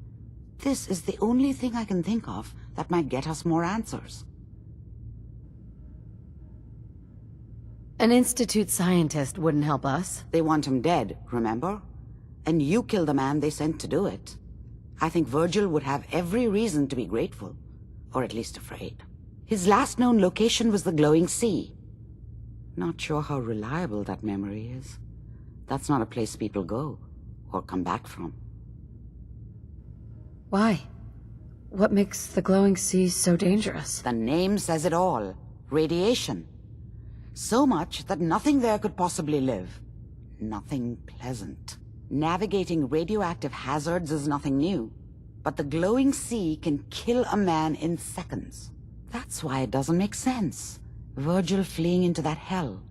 This is the only thing I can think of that might get us more answers. An Institute scientist wouldn't help us. They want him dead, remember? And you killed the man they sent to do it. I think Virgil would have every reason to be grateful, or at least afraid. His last known location was the glowing sea. Not sure how reliable that memory is. That's not a place people go, or come back from. Why? What makes the glowing sea so dangerous? The name says it all. Radiation. So much that nothing there could possibly live. Nothing pleasant. Navigating radioactive hazards is nothing new. But the glowing sea can kill a man in seconds. That's why it doesn't make sense. Virgil fleeing into that hell.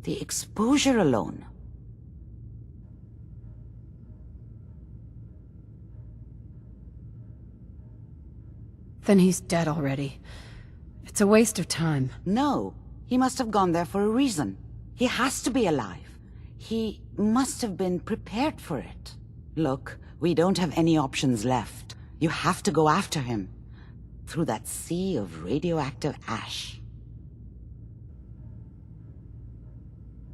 The exposure alone. Then he's dead already. It's a waste of time. No, he must have gone there for a reason. He has to be alive. He must have been prepared for it. Look, we don't have any options left. You have to go after him. Through that sea of radioactive ash.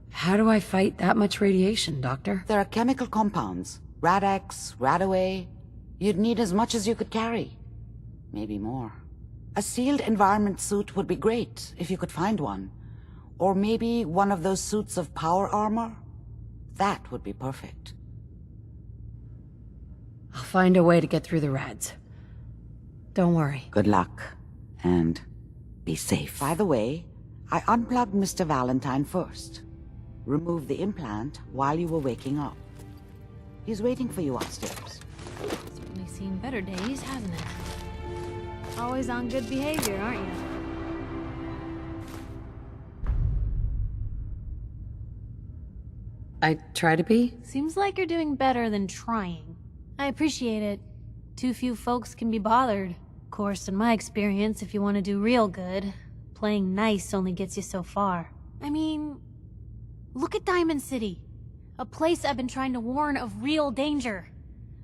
How do I fight that much radiation, Doctor? There are chemical compounds. Rad-X, Radaway. You'd need as much as you could carry. Maybe more. A sealed environment suit would be great, if you could find one. Or maybe one of those suits of power armor. That would be perfect. I'll find a way to get through the rads. Don't worry. Good luck. And be safe. By the way, I unplugged Mr. Valentine first. Removed the implant while you were waking up. He's waiting for you upstairs. Certainly seen better days, hasn't it? Always on good behavior, aren't you? I try to be. Seems like you're doing better than trying. I appreciate it. Too few folks can be bothered. Of course, in my experience, if you want to do real good, playing nice only gets you so far. I mean, look at Diamond City. A place I've been trying to warn of real danger.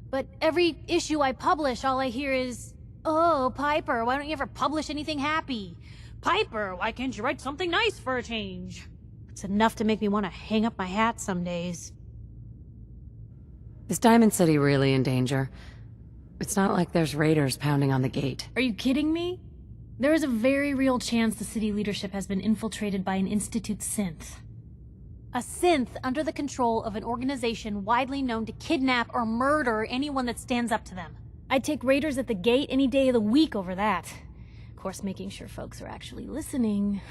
But every issue I publish, all I hear is, "Oh, Piper, why don't you ever publish anything happy? Piper, why can't you write something nice for a change?" It's enough to make me want to hang up my hat some days. Is Diamond City really in danger? It's not like there's raiders pounding on the gate. Are you kidding me? There is a very real chance the city leadership has been infiltrated by an Institute synth. A synth under the control of an organization widely known to kidnap or murder anyone that stands up to them. I'd take raiders at the gate any day of the week over that. Of course, making sure folks are actually listening.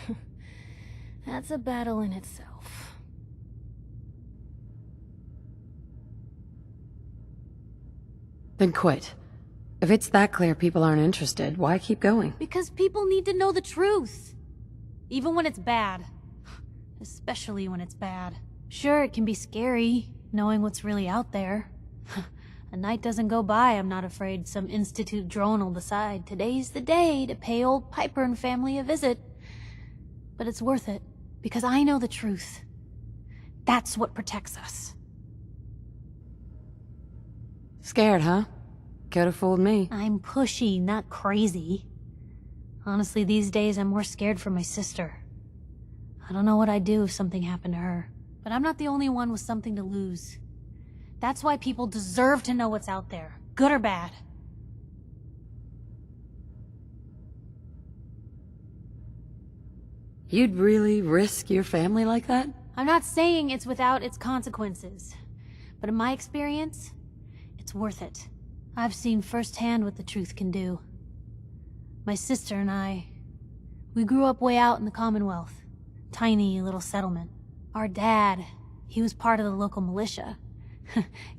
That's a battle in itself. Then quit. If it's that clear people aren't interested, why keep going? Because people need to know the truth. Even when it's bad. Especially when it's bad. Sure, it can be scary, knowing what's really out there. A night doesn't go by I'm not afraid some Institute drone will decide today's the day to pay old Piper and family a visit. But it's worth it, because I know the truth. That's what protects us. Scared, huh? Could've fooled me. I'm pushy, not crazy. Honestly, these days I'm more scared for my sister. I don't know what I'd do if something happened to her. But I'm not the only one with something to lose. That's why people deserve to know what's out there, good or bad. You'd really risk your family like that? I'm not saying it's without its consequences. But in my experience, it's worth it. I've seen firsthand what the truth can do. My sister and I, we grew up way out in the Commonwealth. Tiny little settlement. Our dad, he was part of the local militia.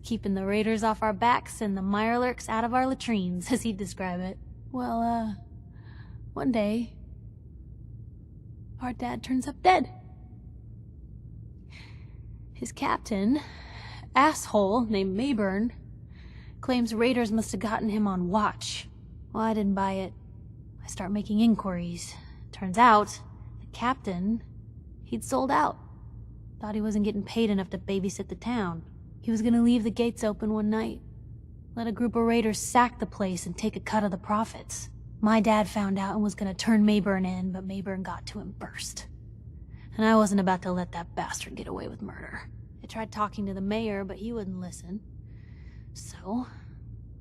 Keeping the raiders off our backs and the mirelurks out of our latrines, as he'd describe it. Well, one day, our dad turns up dead. His captain, asshole named Mayburn, claims raiders must have gotten him on watch. Well, I didn't buy it. I start making inquiries. Turns out, the captain, he'd sold out. Thought he wasn't getting paid enough to babysit the town. He was gonna leave the gates open one night. Let a group of raiders sack the place and take a cut of the profits. My dad found out and was gonna turn Mayburn in, but Mayburn got to him first. And I wasn't about to let that bastard get away with murder. I tried talking to the mayor, but he wouldn't listen. So,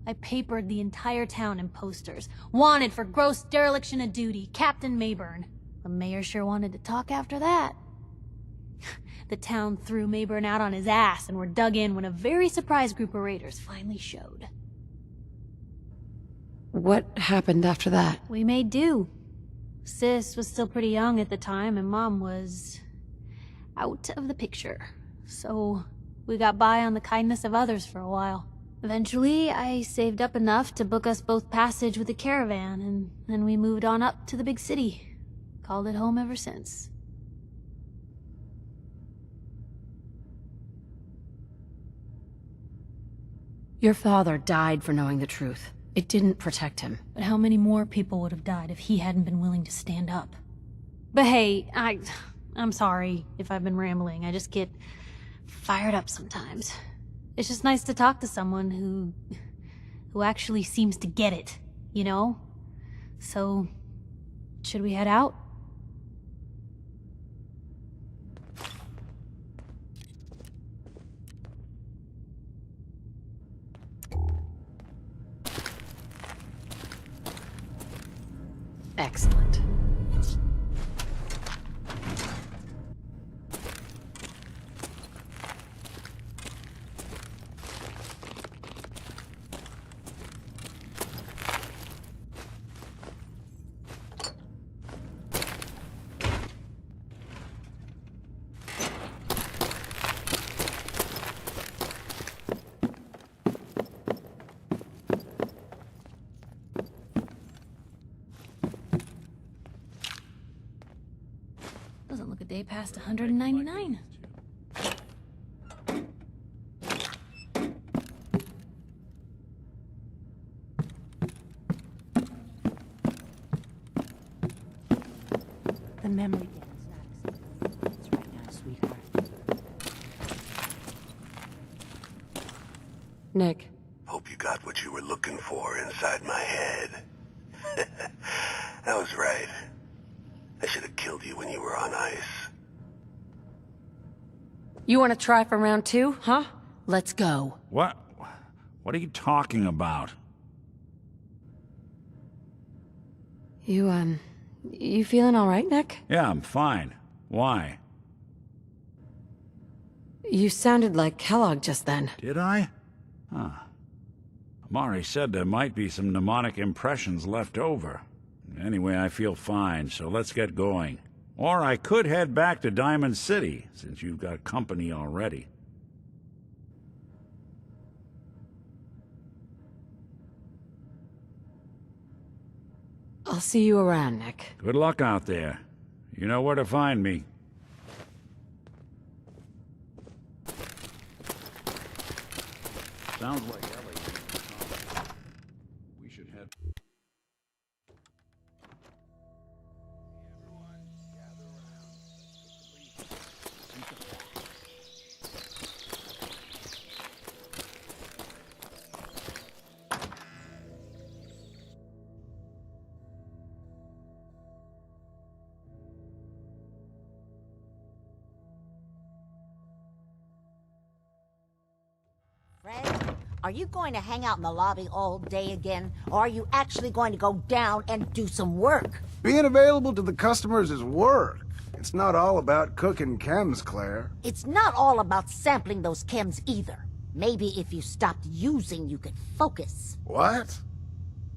I papered the entire town in posters. Wanted for gross dereliction of duty, Captain Mayburn. The mayor sure wanted to talk after that. The town threw Mayburn out on his ass and were dug in when a very surprised group of raiders finally showed. What happened after that? We made do. Sis was still pretty young at the time, and Mom was out of the picture. So we got by on the kindness of others for a while. Eventually, I saved up enough to book us both passage with a caravan, and then we moved on up to the big city. Called it home ever since. Your father died for knowing the truth. It didn't protect him. But how many more people would have died if he hadn't been willing to stand up? But hey, I'm sorry if I've been rambling. I just get fired up sometimes. It's just nice to talk to someone who actually seems to get it, you know? So, should we head out? Excellent. Doesn't look a day past 199. The memory game is not acceptable right now, sweetheart. Nick. Hope you got what you were looking for inside my head. I was right. I should have killed you when you were on ice. You want to try for round 2, huh? Let's go. What are you talking about? You feeling all right, Nick? Yeah, I'm fine. Why? You sounded like Kellogg just then. Did I? Huh. Amari said there might be some mnemonic impressions left over. Anyway, I feel fine, so let's get going. Or I could head back to Diamond City, since you've got company already. I'll see you around, Nick. Good luck out there. You know where to find me. Sounds like Ellie. We should head... Are you going to hang out in the lobby all day again? Or are you actually going to go down and do some work? Being available to the customers is work. It's not all about cooking chems, Claire. It's not all about sampling those chems either. Maybe if you stopped using, you could focus. What?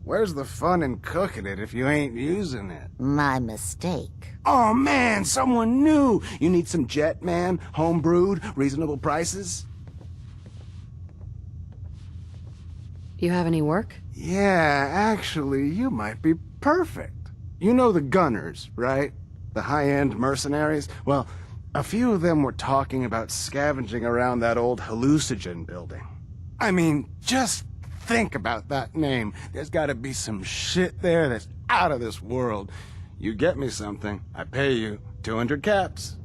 Where's the fun in cooking it if you ain't using it? My mistake. Oh man, someone new! You need some jet, man? Home-brewed, reasonable prices? You have any work? Yeah, actually, you might be perfect. You know the Gunners, right? The high-end mercenaries? Well, a few of them were talking about scavenging around that old hallucinogen building. I mean, just think about that name. There's gotta be some shit there that's out of this world. You get me something, I pay you 200 caps.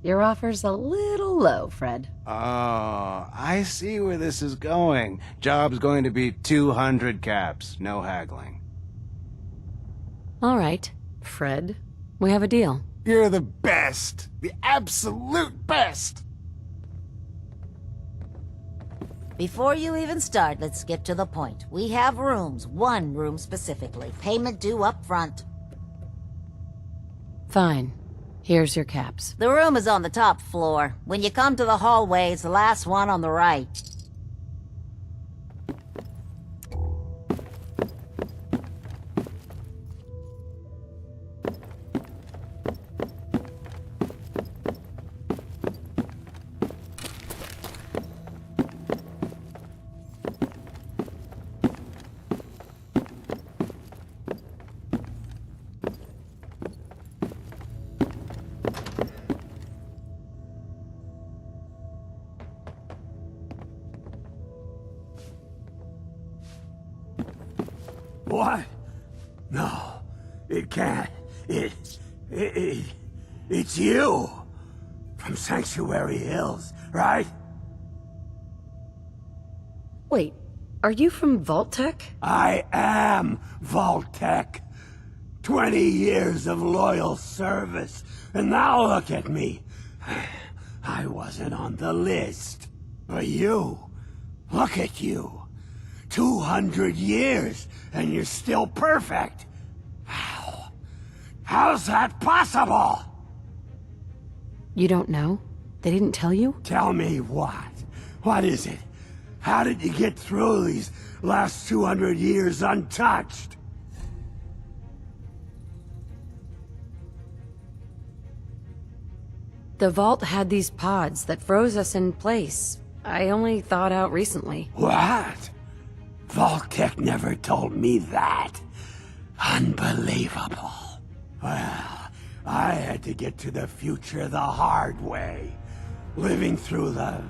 Your offer's a little low, Fred. Oh, I see where this is going. Job's going to be 200 caps, no haggling. All right, Fred. We have a deal. You're the best! The absolute best! Before you even start, let's get to the point. We have rooms, one room specifically. Payment due up front. Fine. Here's your caps. The room is on the top floor. When you come to the hallway, it's the last one on the right. What? No, it can't. It's you! From Sanctuary Hills, right? Wait, are you from Vault-Tec? I am Vault-Tec. 20 years of loyal service, and now look at me. I wasn't on the list. But you, look at you. 200 years, and you're still perfect. How? How's that possible? You don't know? They didn't tell you? Tell me what? What is it? How did you get through these last 200 years untouched? The Vault had these pods that froze us in place. I only thawed out recently. What? Vault-Tec never told me that. Unbelievable. Well, I had to get to the future the hard way. Living through the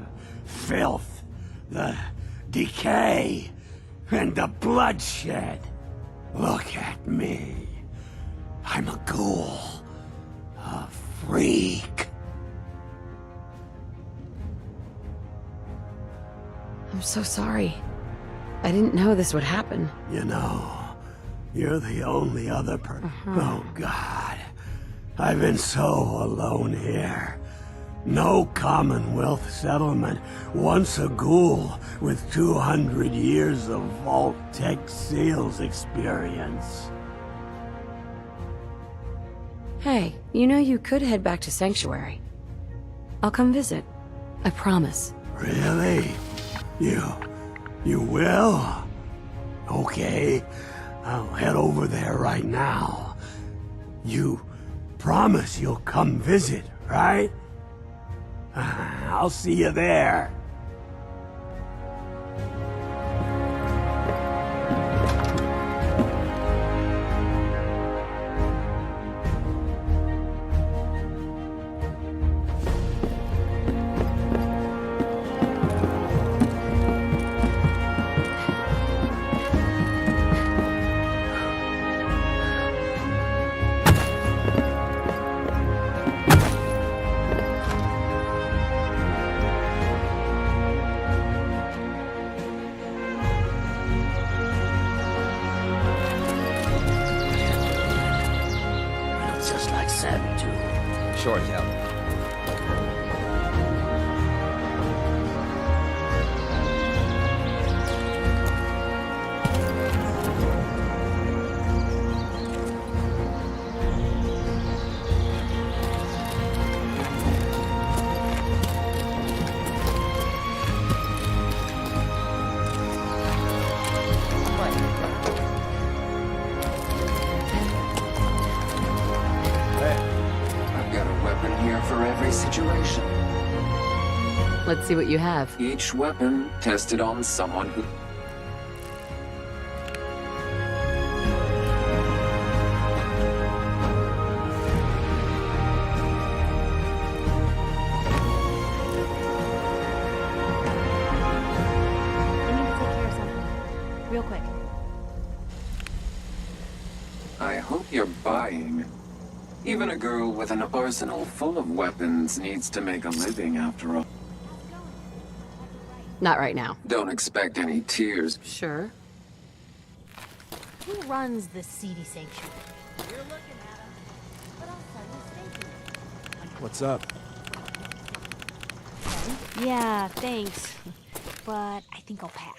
filth, the decay, and the bloodshed. Look at me. I'm a ghoul. A freak. I'm so sorry. I didn't know this would happen. You know, you're the only other Oh, God. I've been so alone here. No Commonwealth settlement. Once a ghoul with 200 years of Vault-Tec sales experience. Hey, you know you could head back to Sanctuary. I'll come visit. I promise. Really? You will? Okay, I'll head over there right now. You promise you'll come visit, right? I'll see you there. Just like Savage. Short, yeah. Let's see what you have. Each weapon tested on someone who... Real quick. I hope you're buying. Even a girl with an arsenal full of weapons needs to make a living after all. Not right now. Don't expect any tears. Sure. Who runs this seedy sanctuary? You're looking at him, but also mistaken. What's up? Yeah, thanks. But I think I'll pass.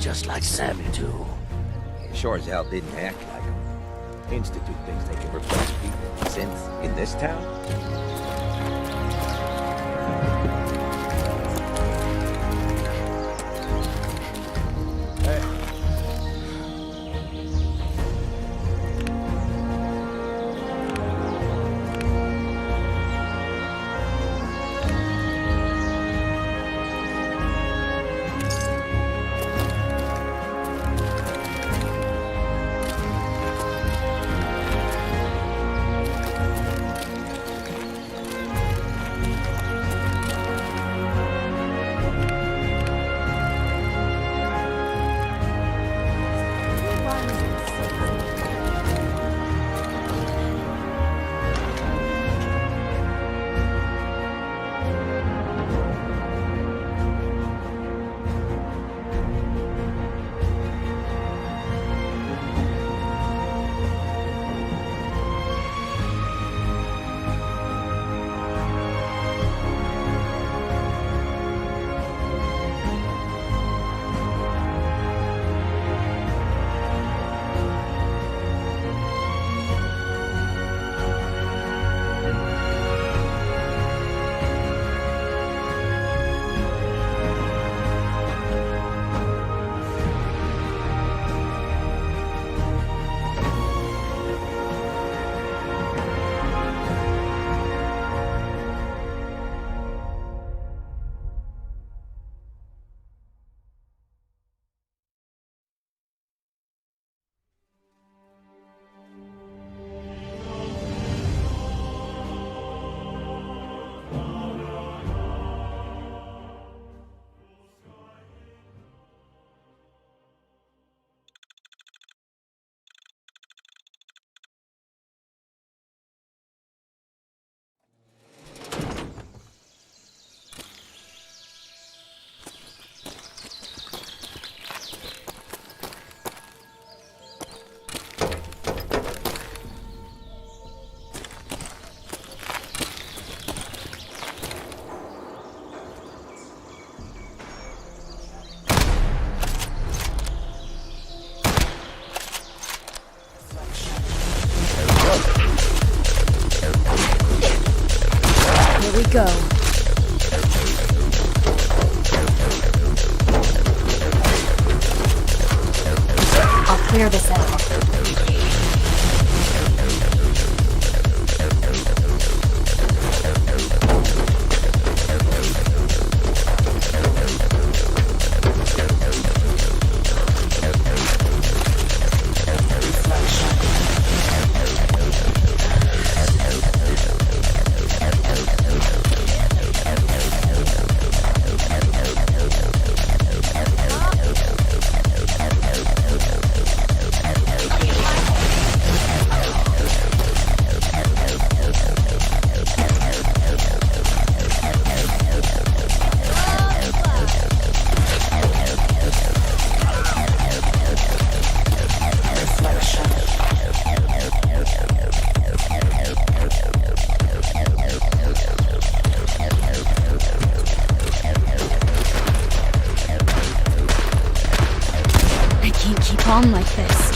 just like Sammy, too. Sure as hell didn't act like him. Institute thinks they can replace people with synths in this town? Here we go. I'll clear this out. On like this.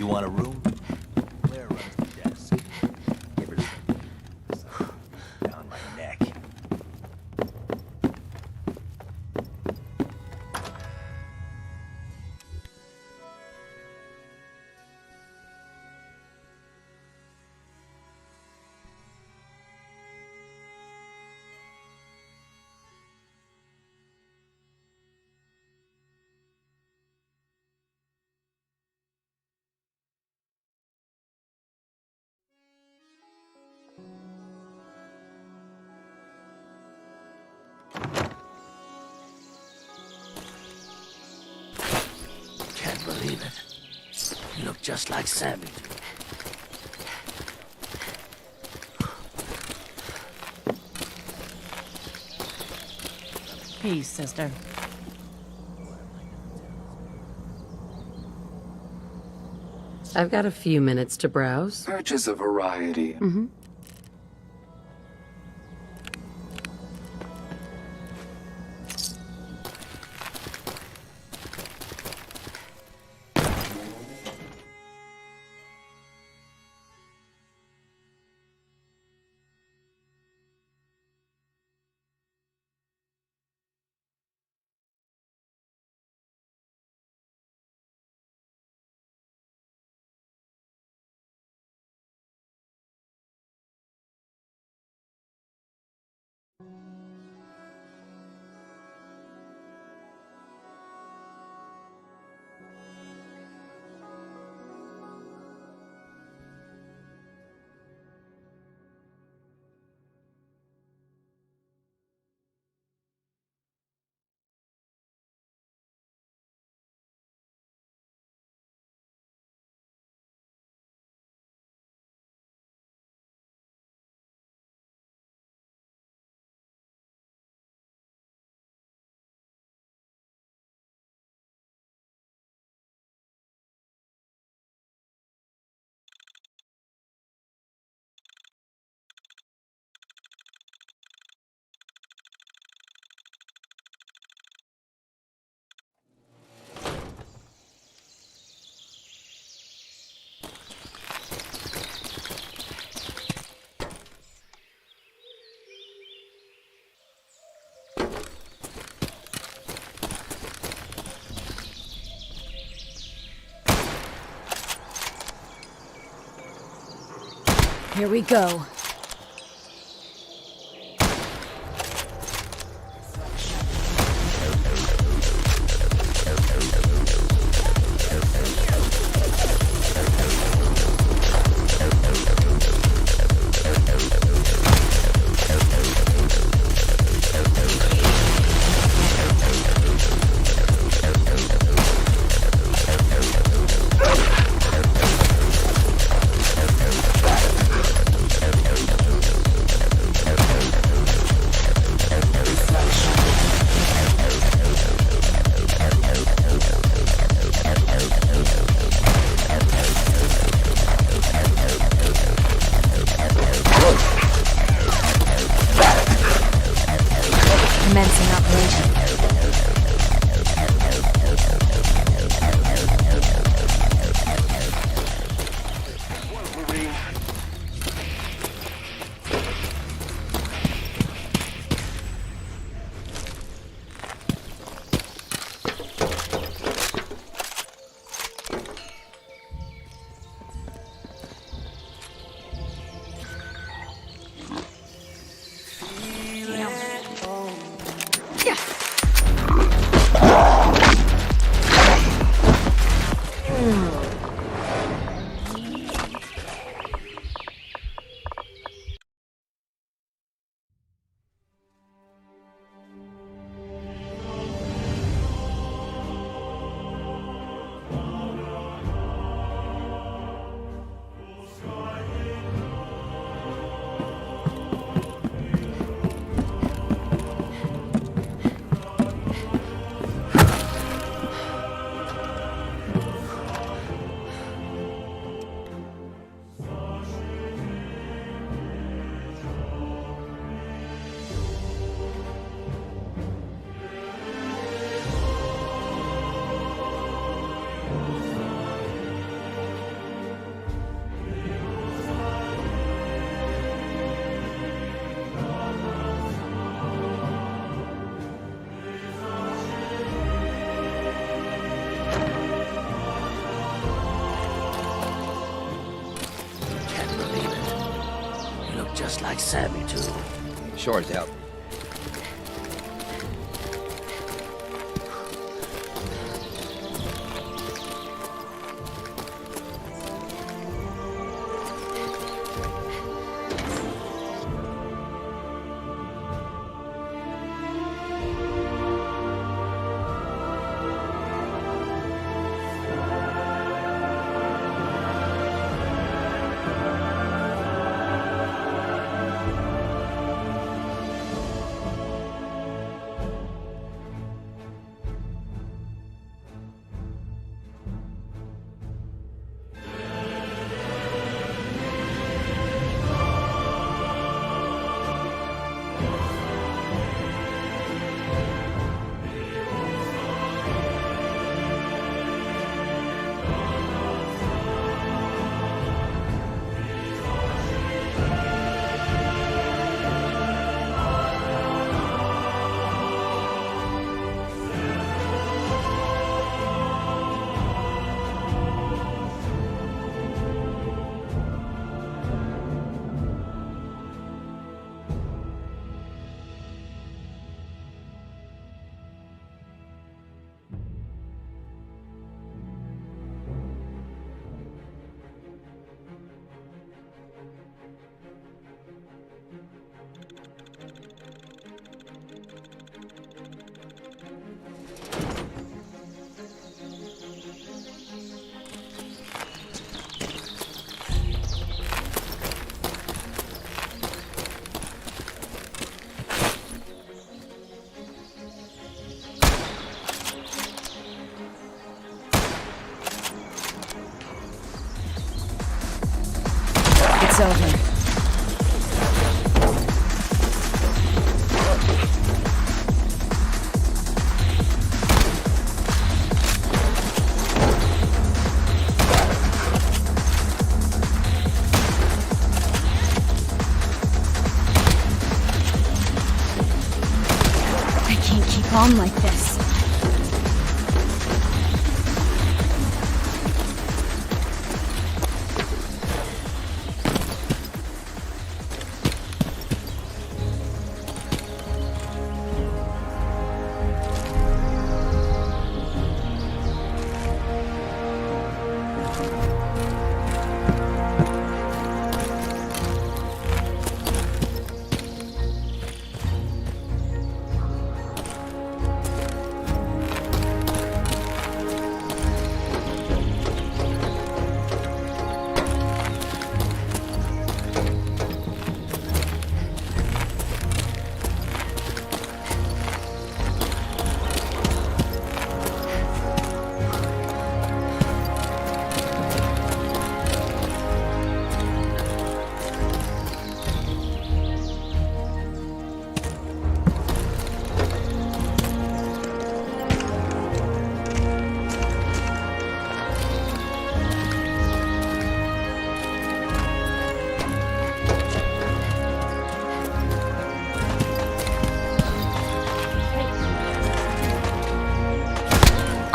You want a room? Where runs the desk? Give her some. Down my neck. Can't believe it. You look just like Sammy. Peace, sister. I've got a few minutes to browse. Purchase a variety. Mm-hmm. Here we go. Commencing operation. savvy too. Sure as hell. It's over. I can't keep on like this.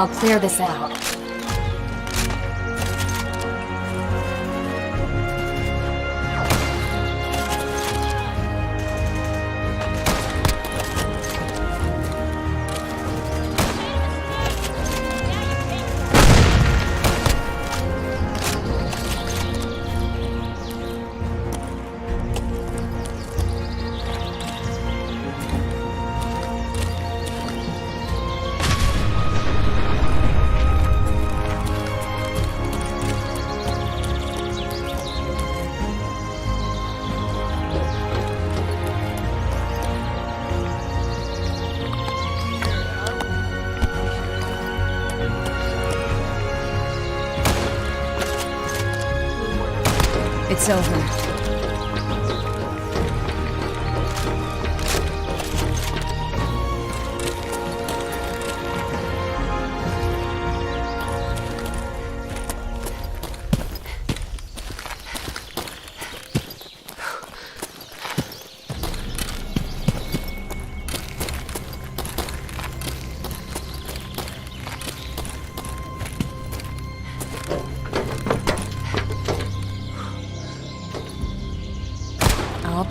I'll clear this out. It's over.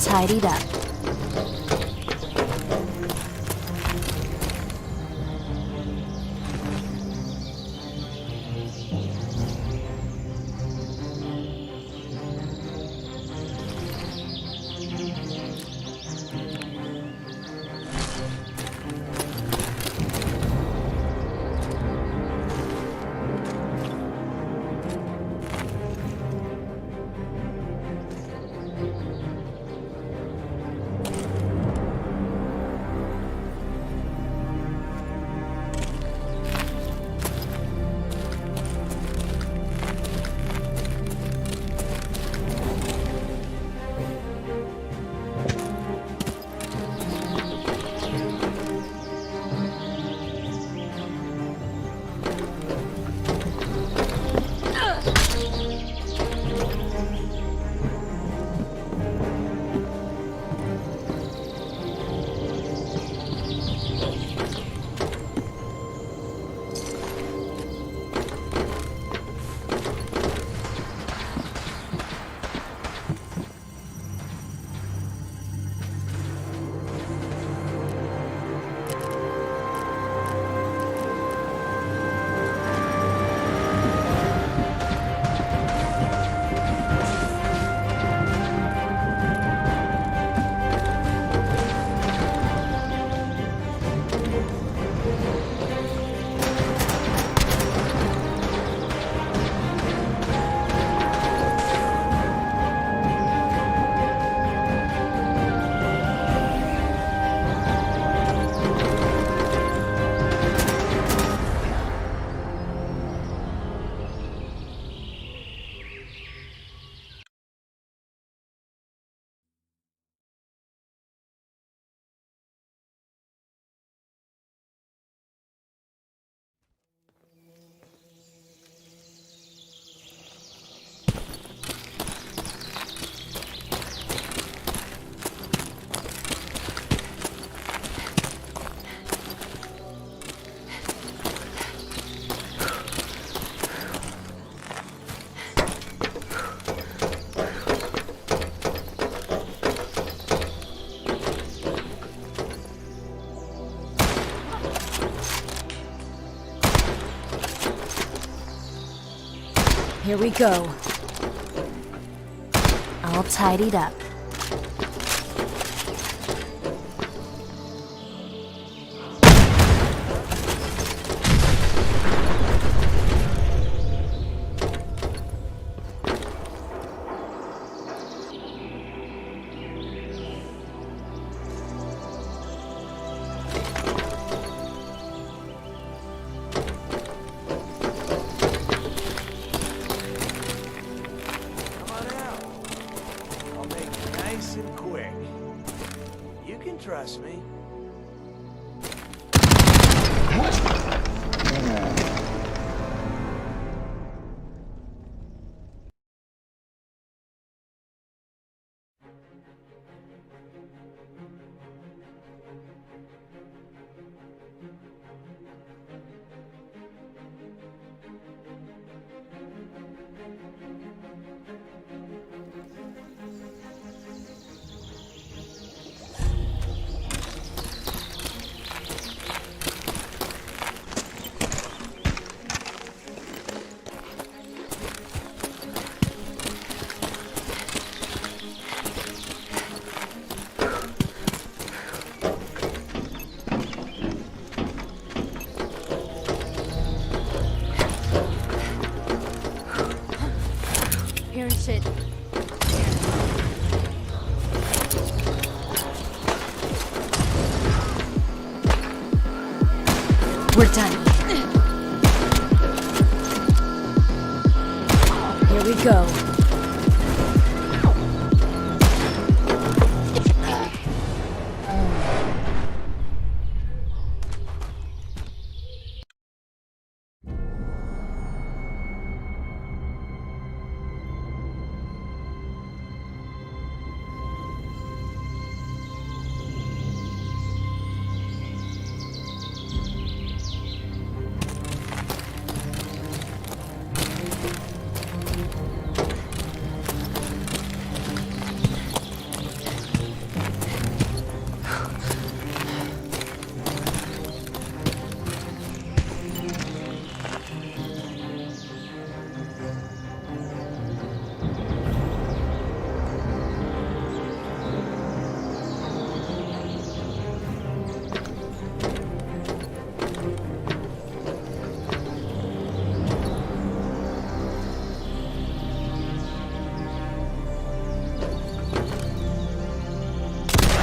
tidied up. Here we go. All tidied up. Trust me. Hearing shit. We're done. Here we go.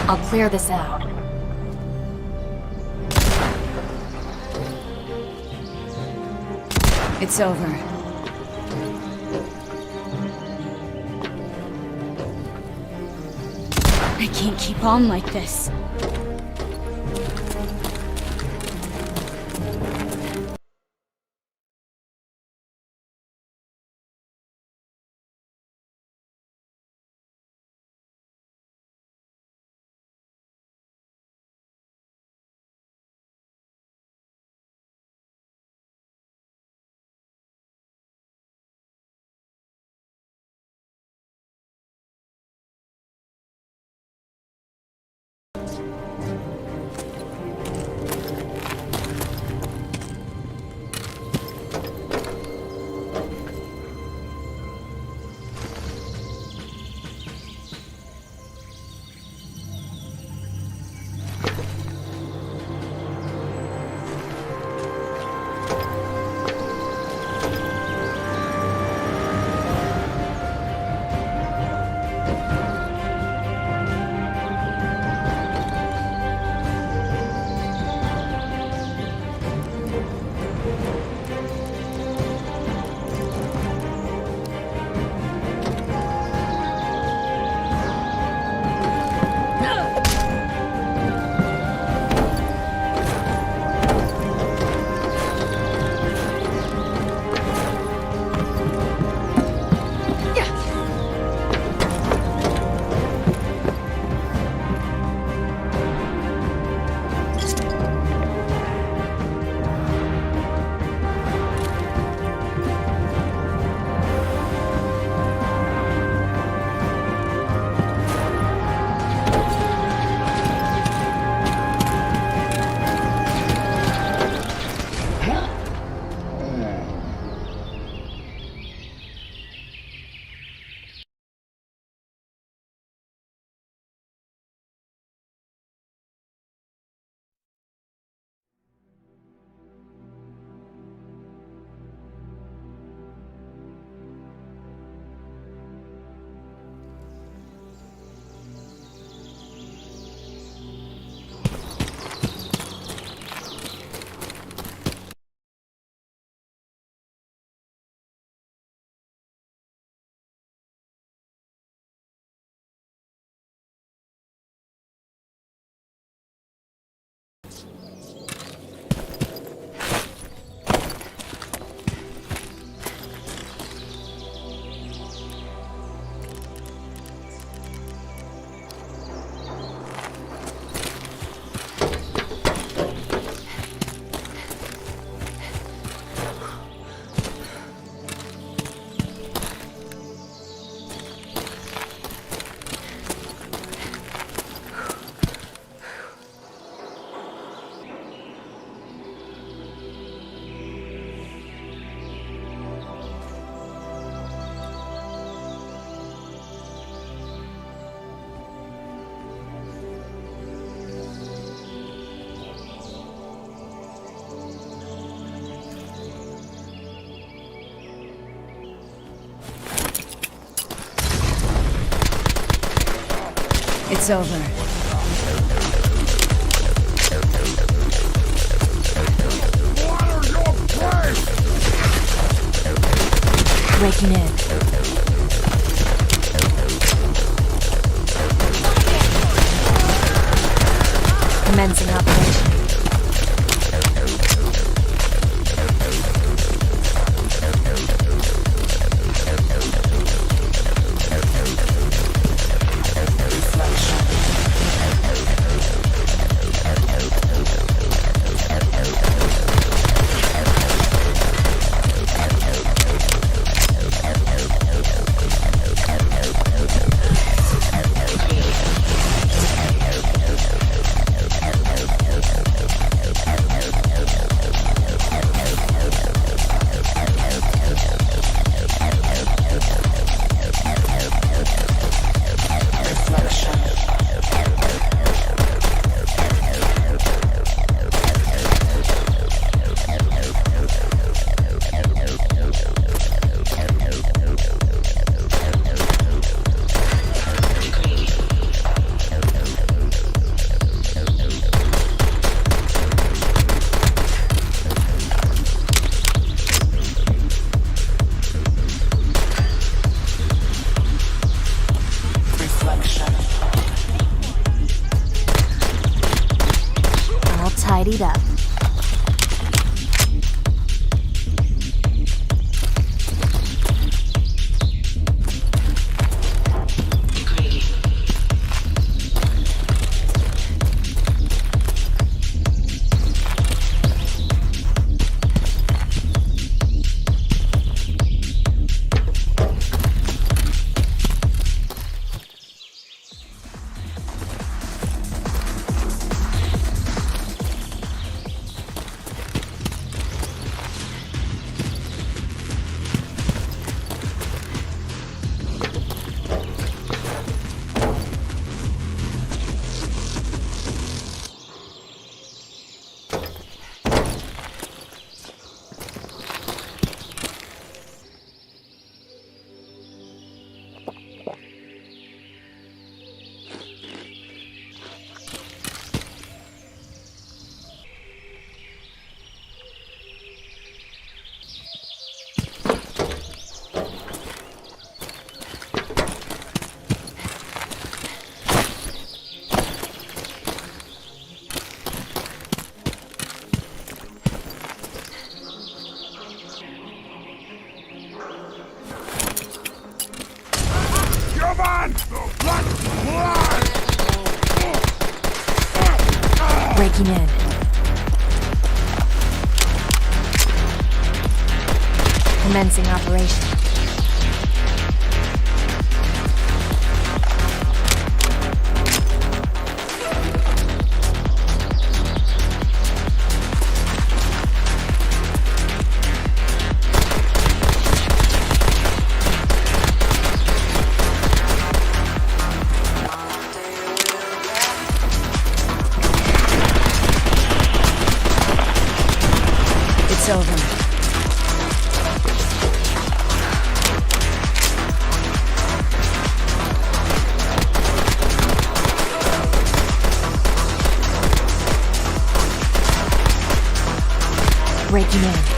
I'll clear this out. It's over. I can't keep on like this. It's over. Breaking in. Commencing operation. tidied up. Breaking in. Commencing operation. It's over. Breaking in.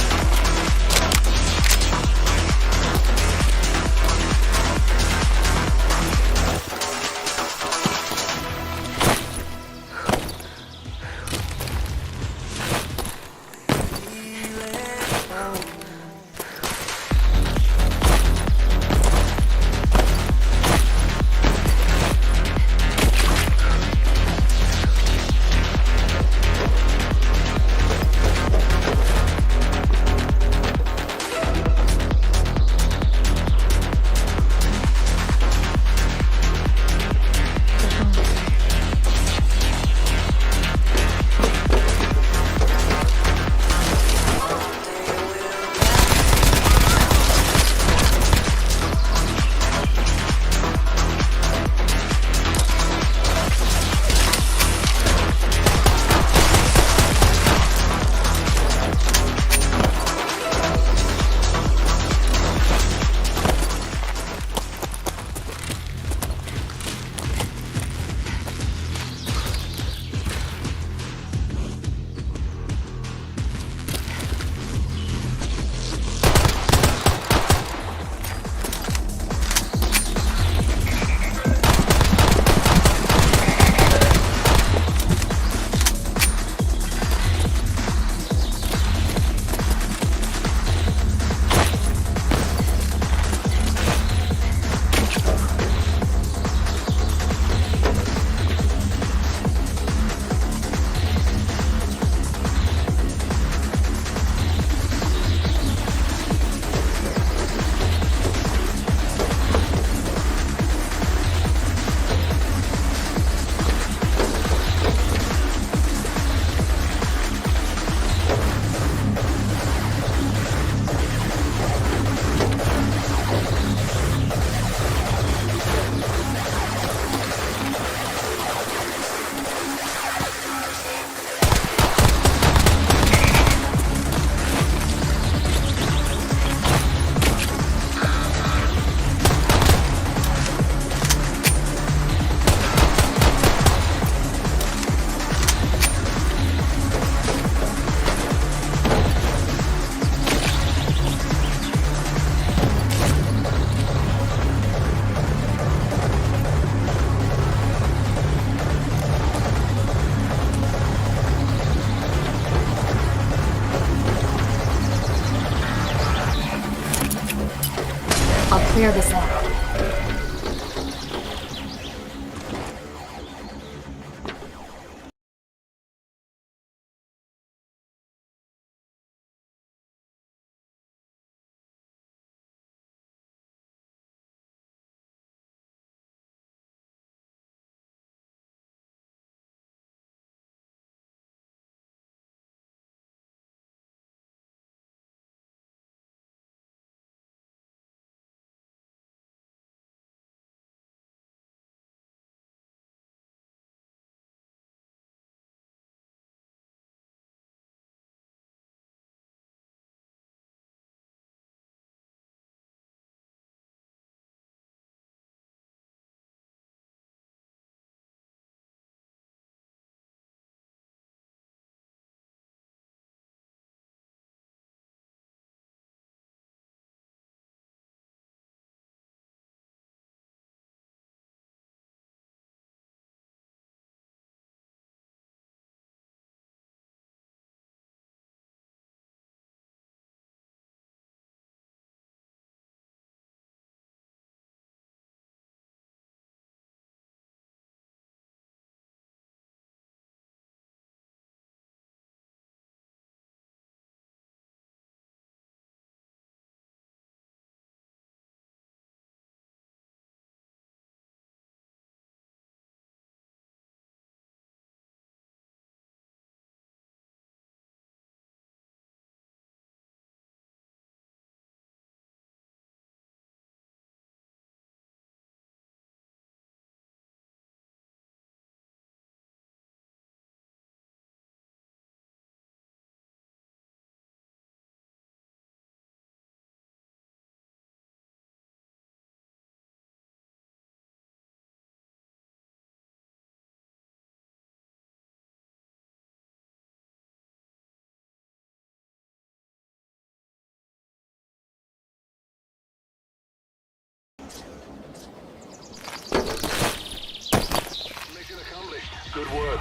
clear this out. Good work.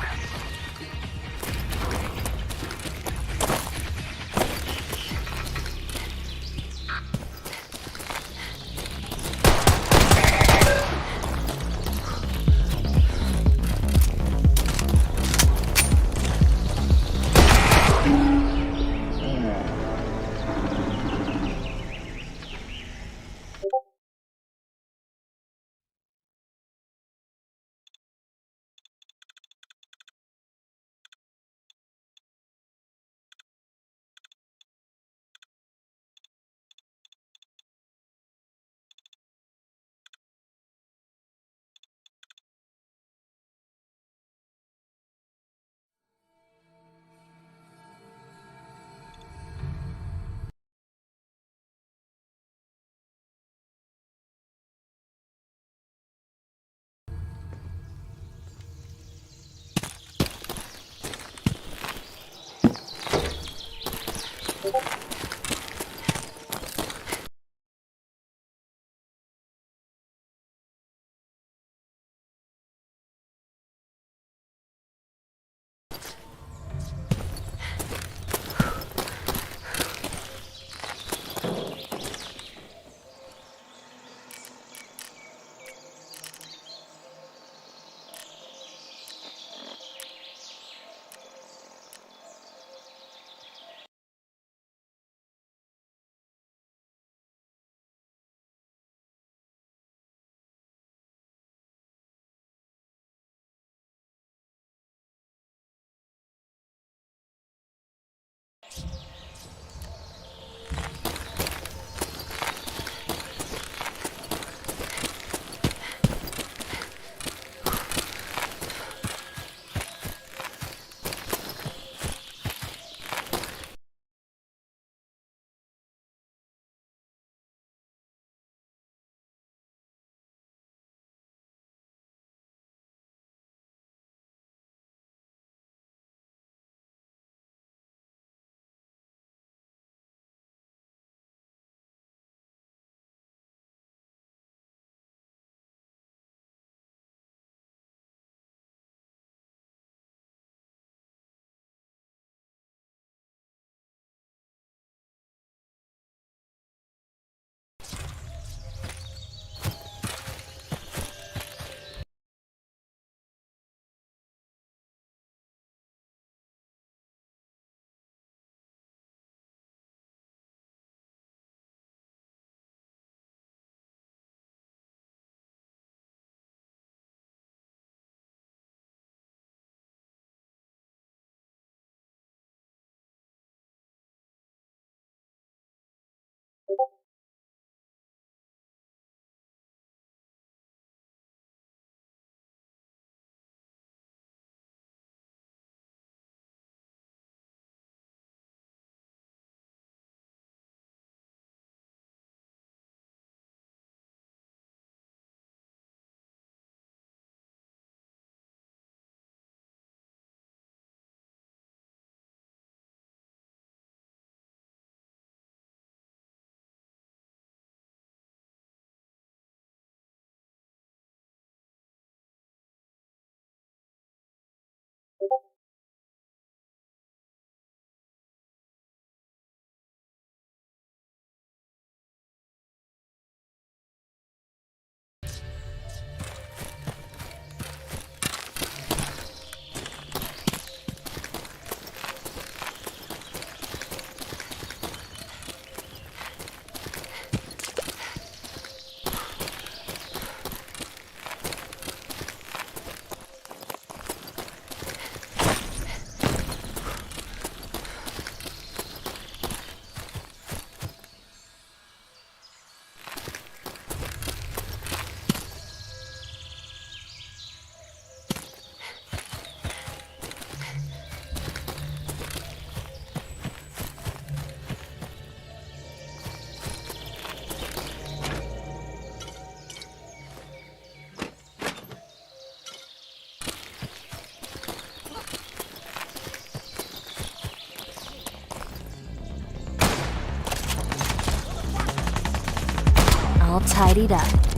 all tidied up.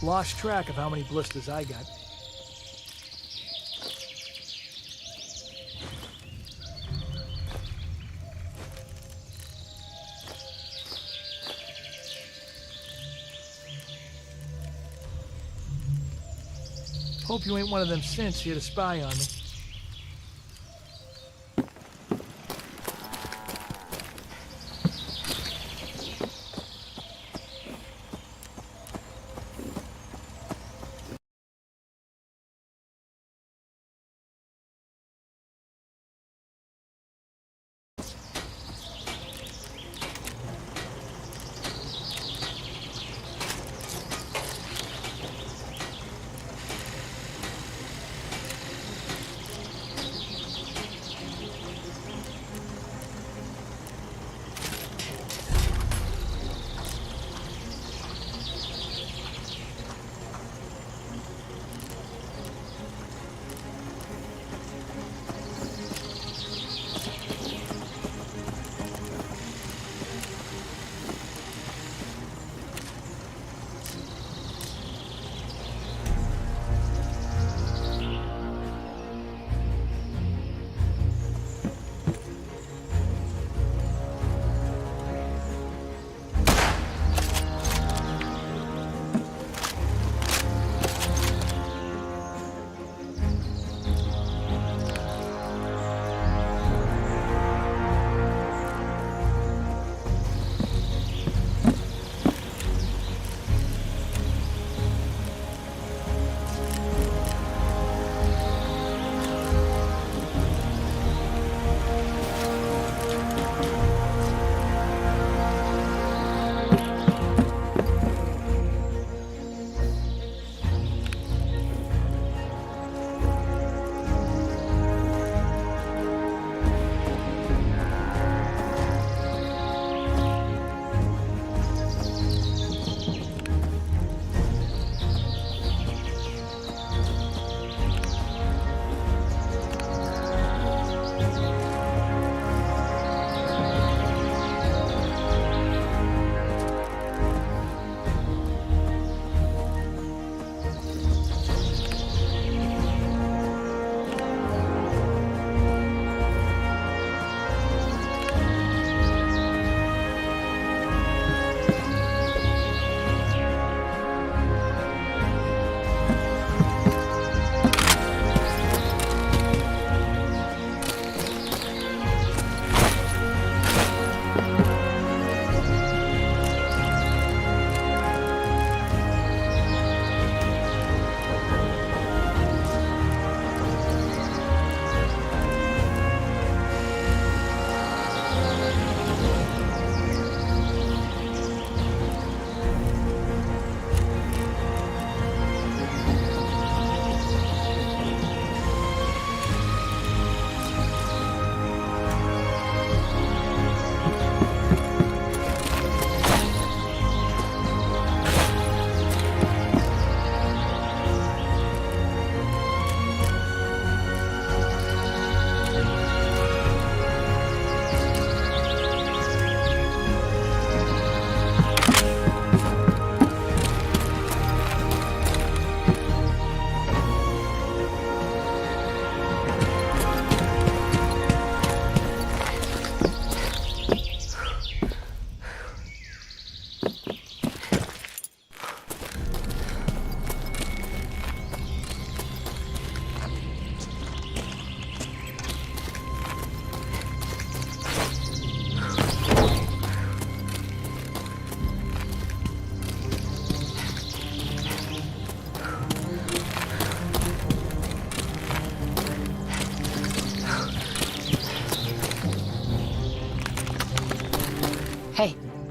Lost track of how many blisters I got. Hope you ain't one of them synths here to spy on me.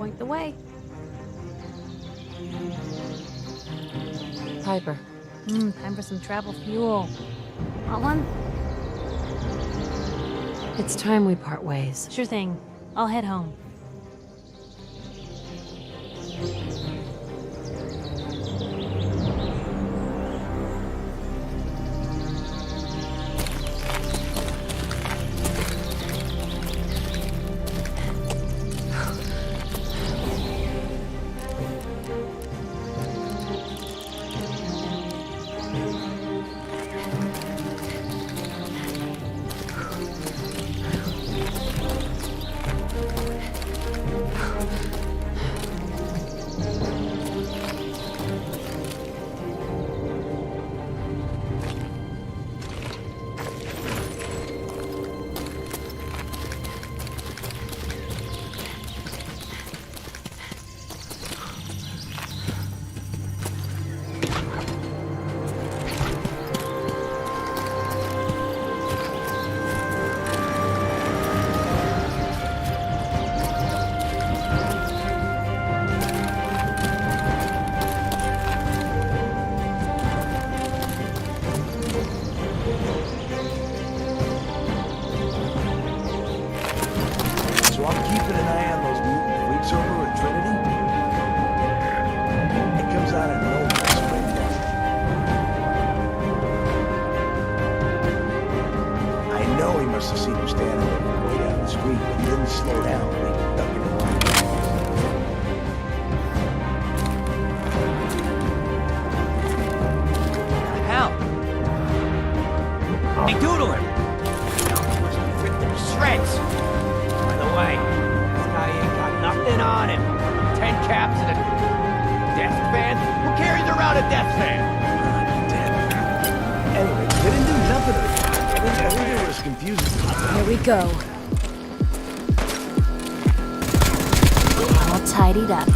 Point the way. Piper. Time for some travel fuel. Want one? It's time we part ways. Sure thing. I'll head home. So I'm keeping an eye on those mutant freaks over at Trinity. It comes out of nowhere, straight down. I know he must have seen him standing there way down the street, but he didn't slow down. He ducked in around. Hell! Hey, Doodler! Rip them shreds! By the way, this guy ain't got nothing on him. 10 caps and a death van? Who carries around a death van? Anyway, they didn't do nothing to the guy. I think it was confusing. Here we go. All tidied up.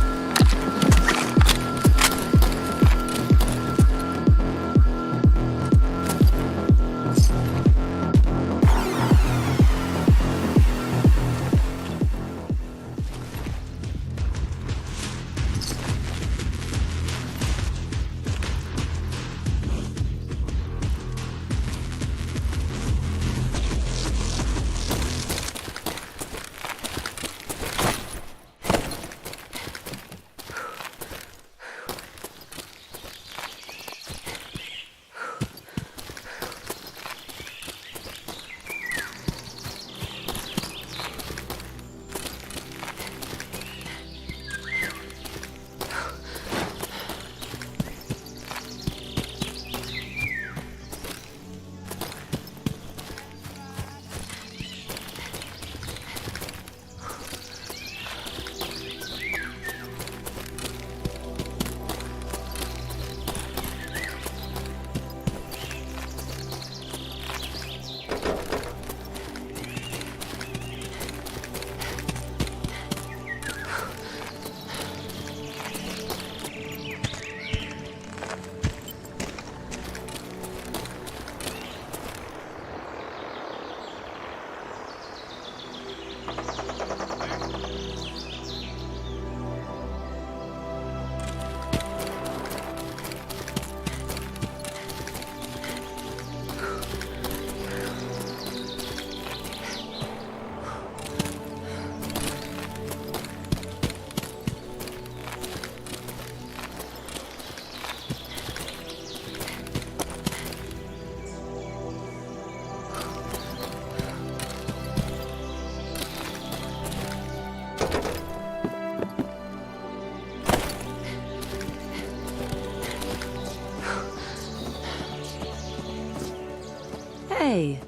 Hey.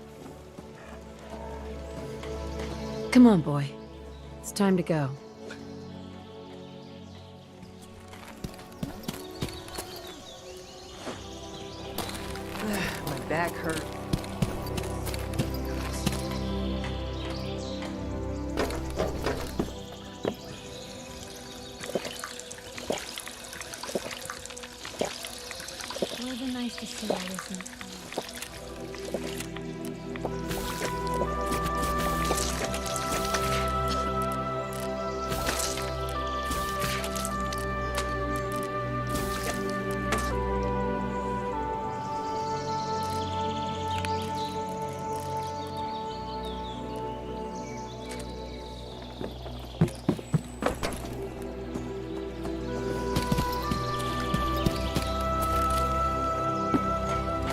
Come on, boy. It's time to go. My back hurt. It would have been nice to see all this in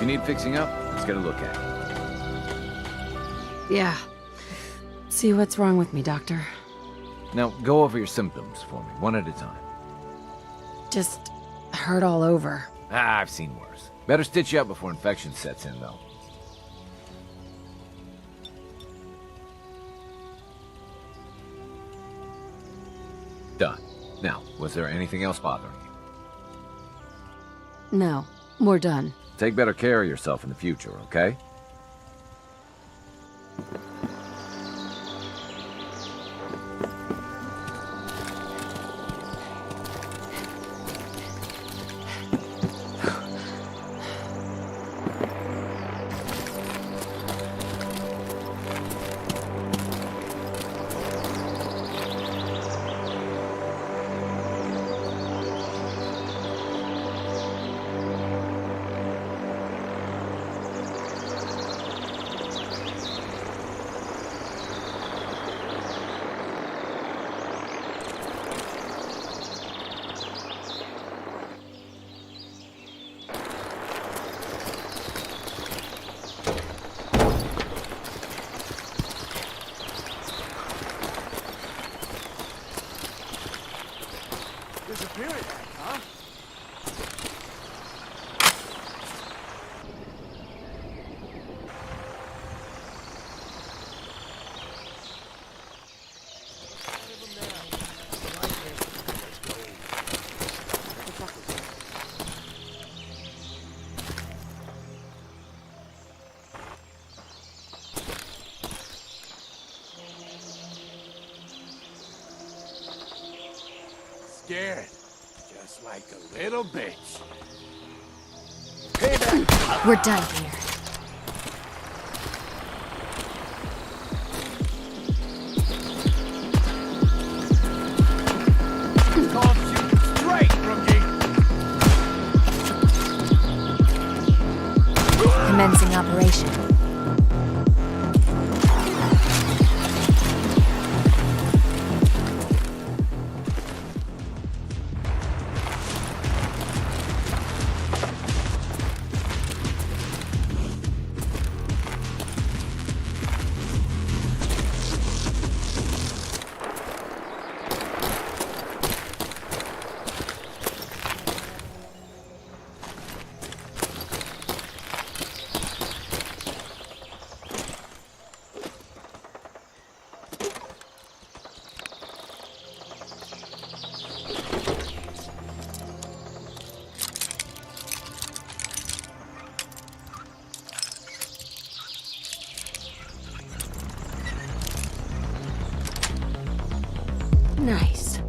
you need fixing up, let's get a look at it. Yeah. See what's wrong with me, Doctor. Now, go over your symptoms for me, one at a time. Just hurt all over. Ah, I've seen worse. Better stitch you up before infection sets in, though. Done. Now, was there anything else bothering you? No, we're done. Take better care of yourself in the future, okay? Disappearing, huh? Scared. Just like a little bitch. We're done here. Can't shoot straight from you. Commencing operation. Nice.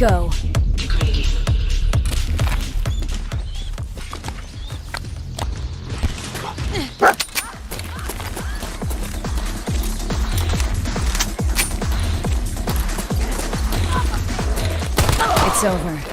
go. It's over.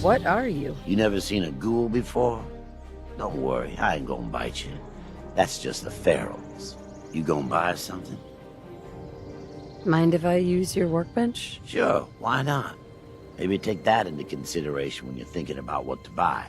What are you? You never seen a ghoul before? Don't worry, I ain't gonna bite you. That's just the pharaohs. You gonna buy something? Mind if I use your workbench? Sure, why not? Maybe take that into consideration when you're thinking about what to buy.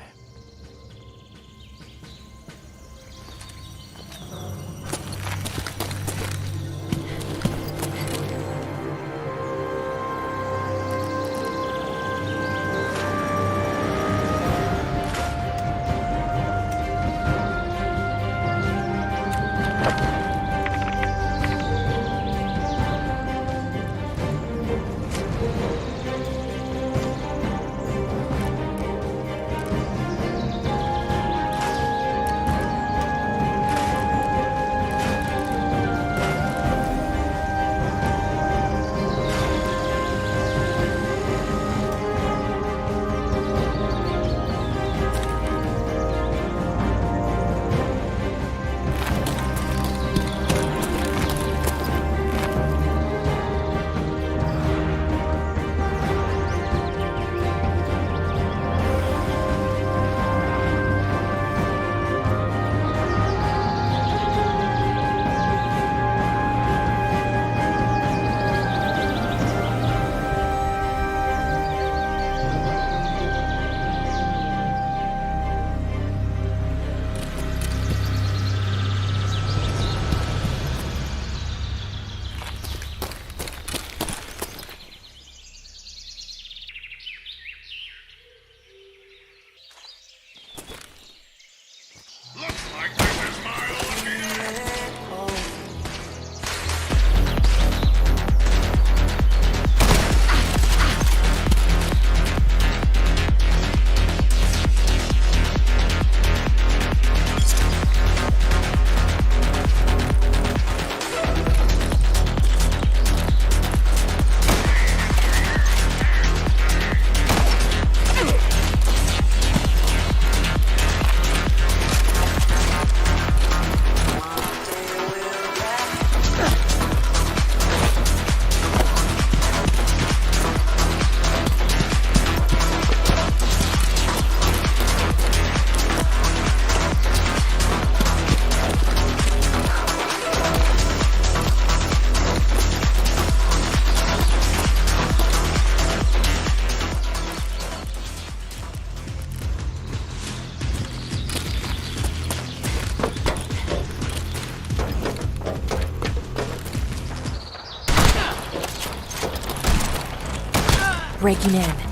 Breaking in.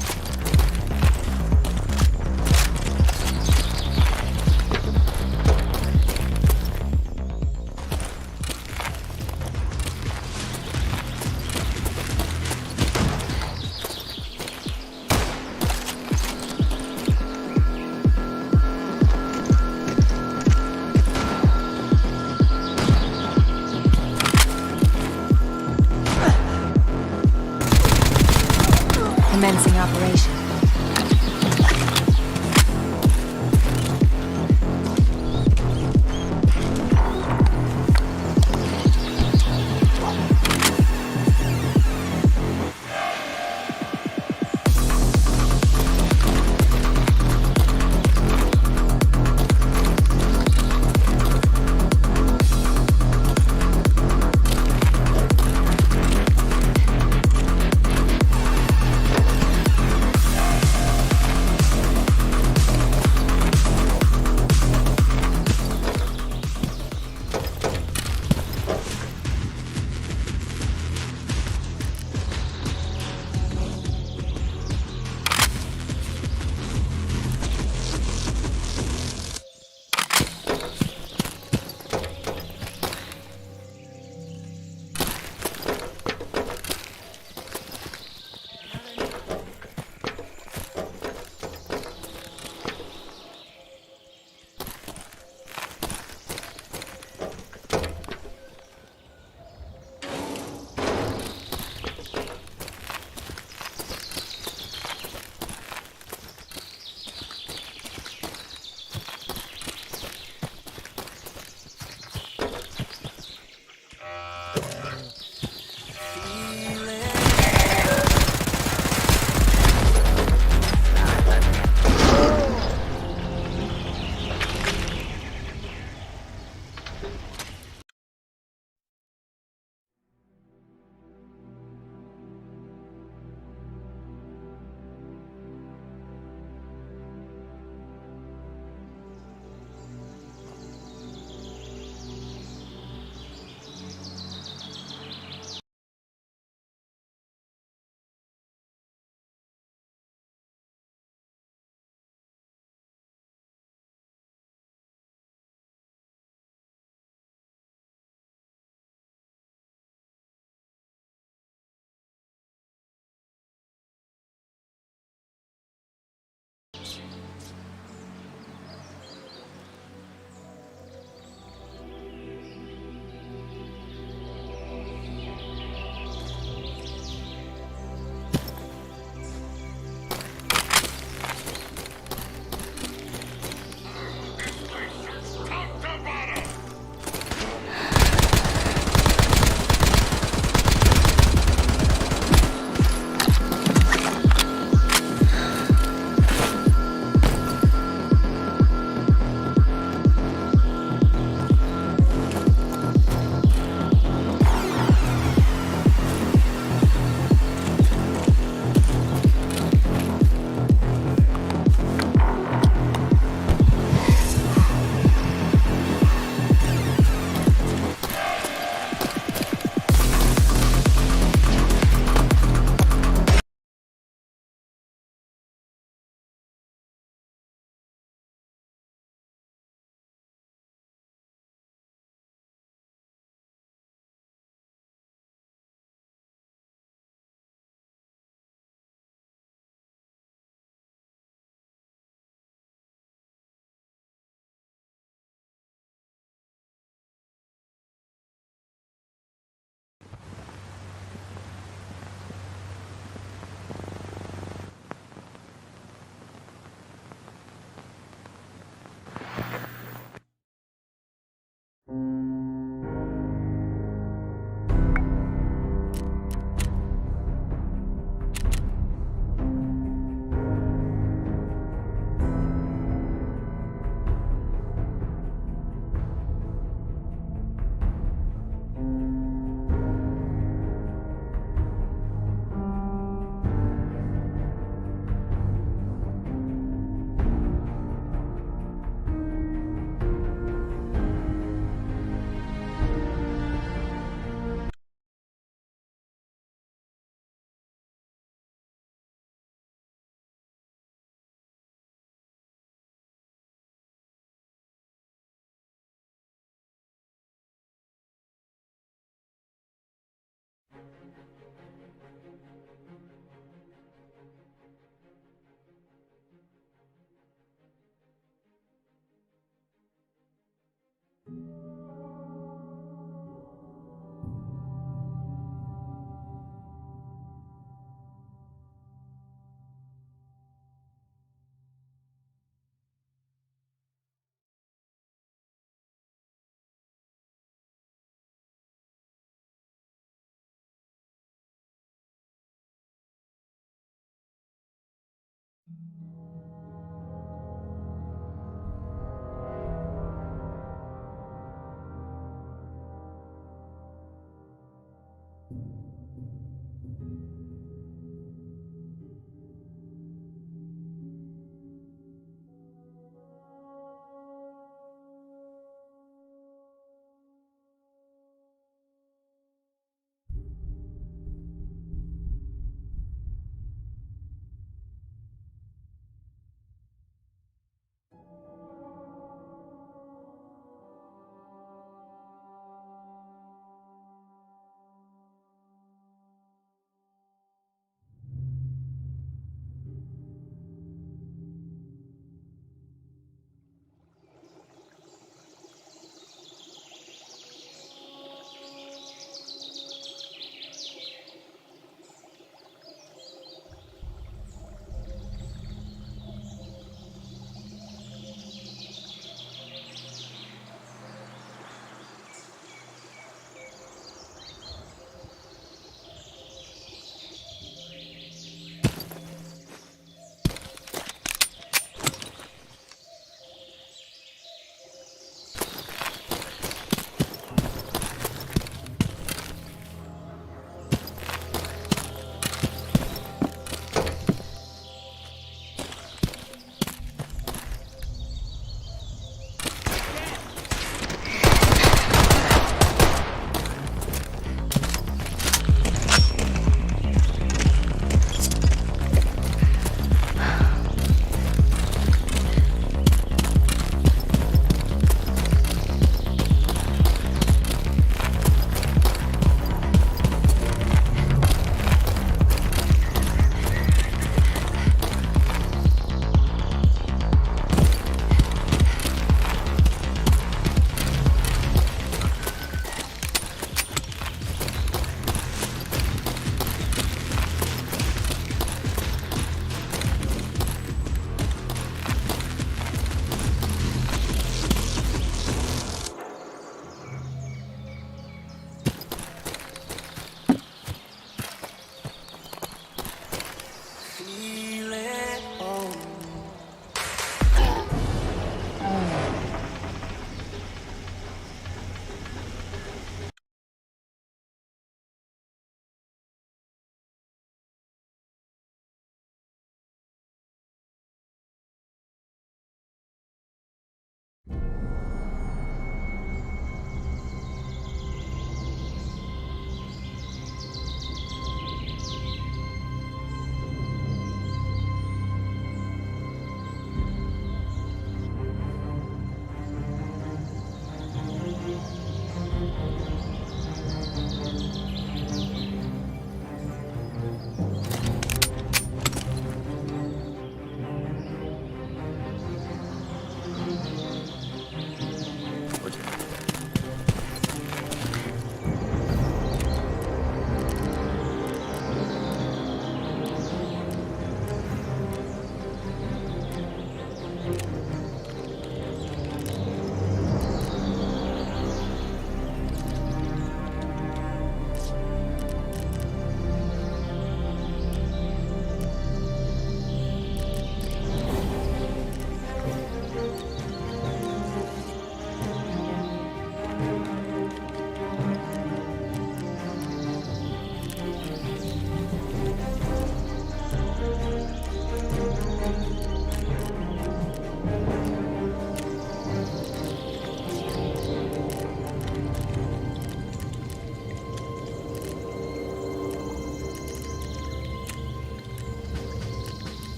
Commencing operation.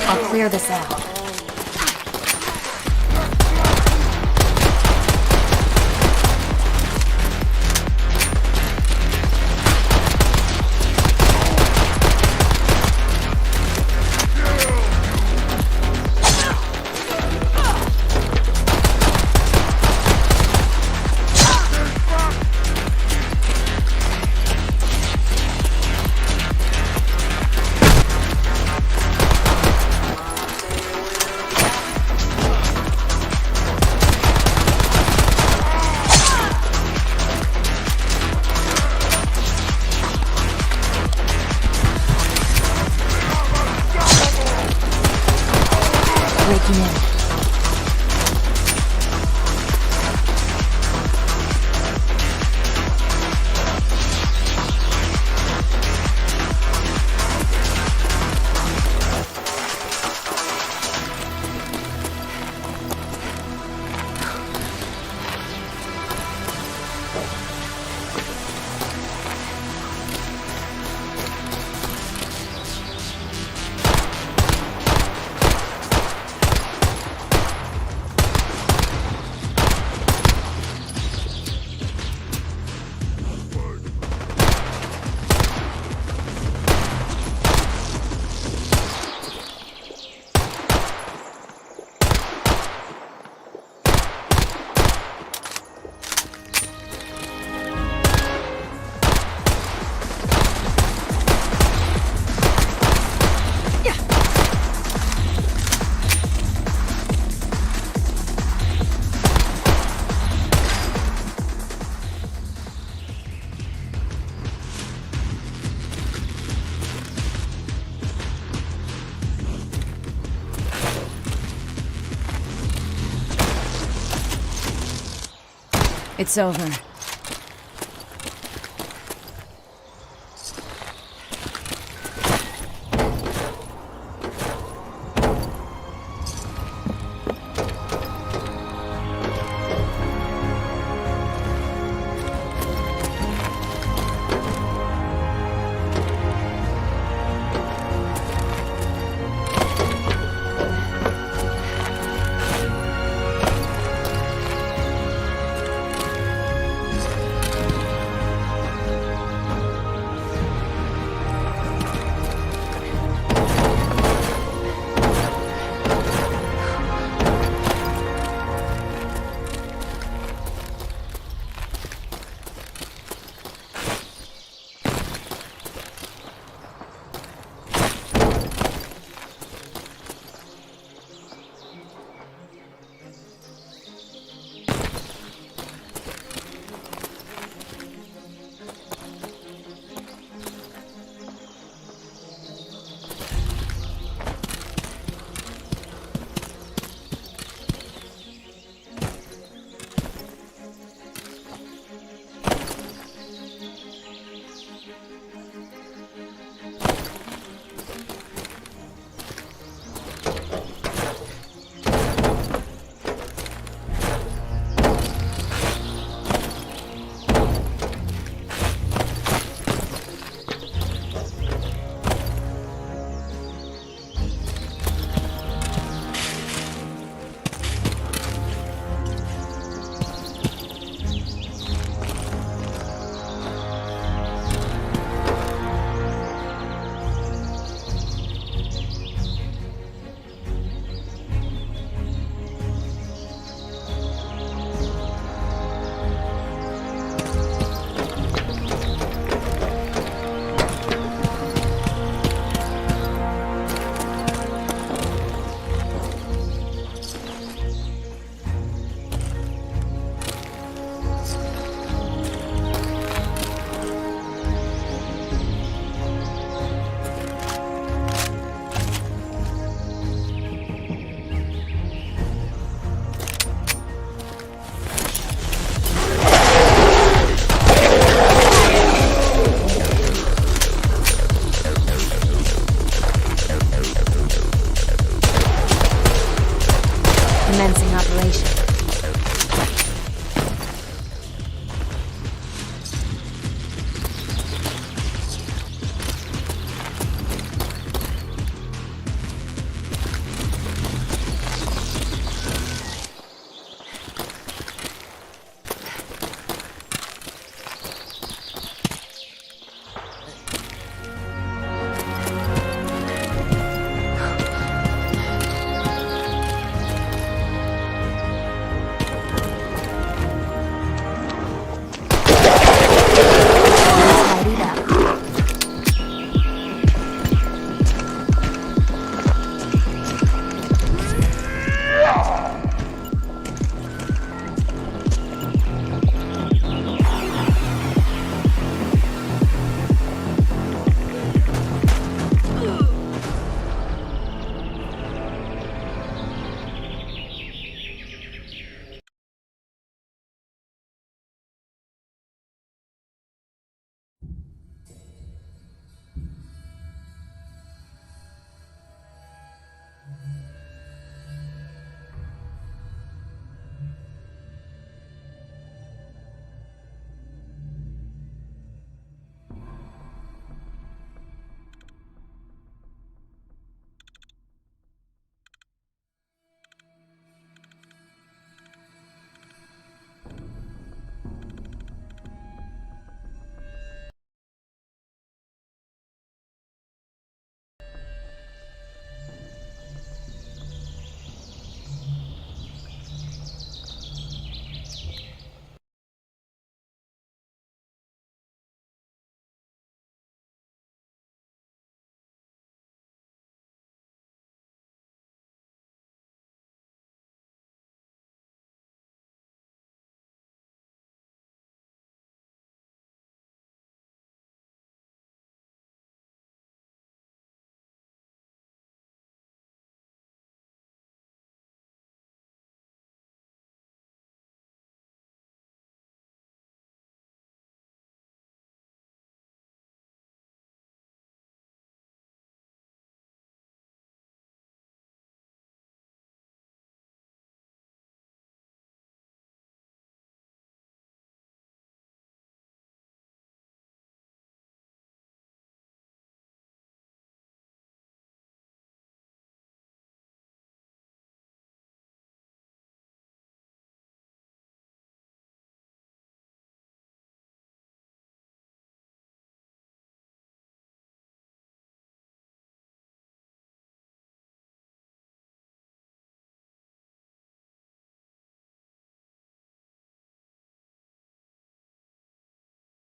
I'll clear this out. Breaking in. It's over.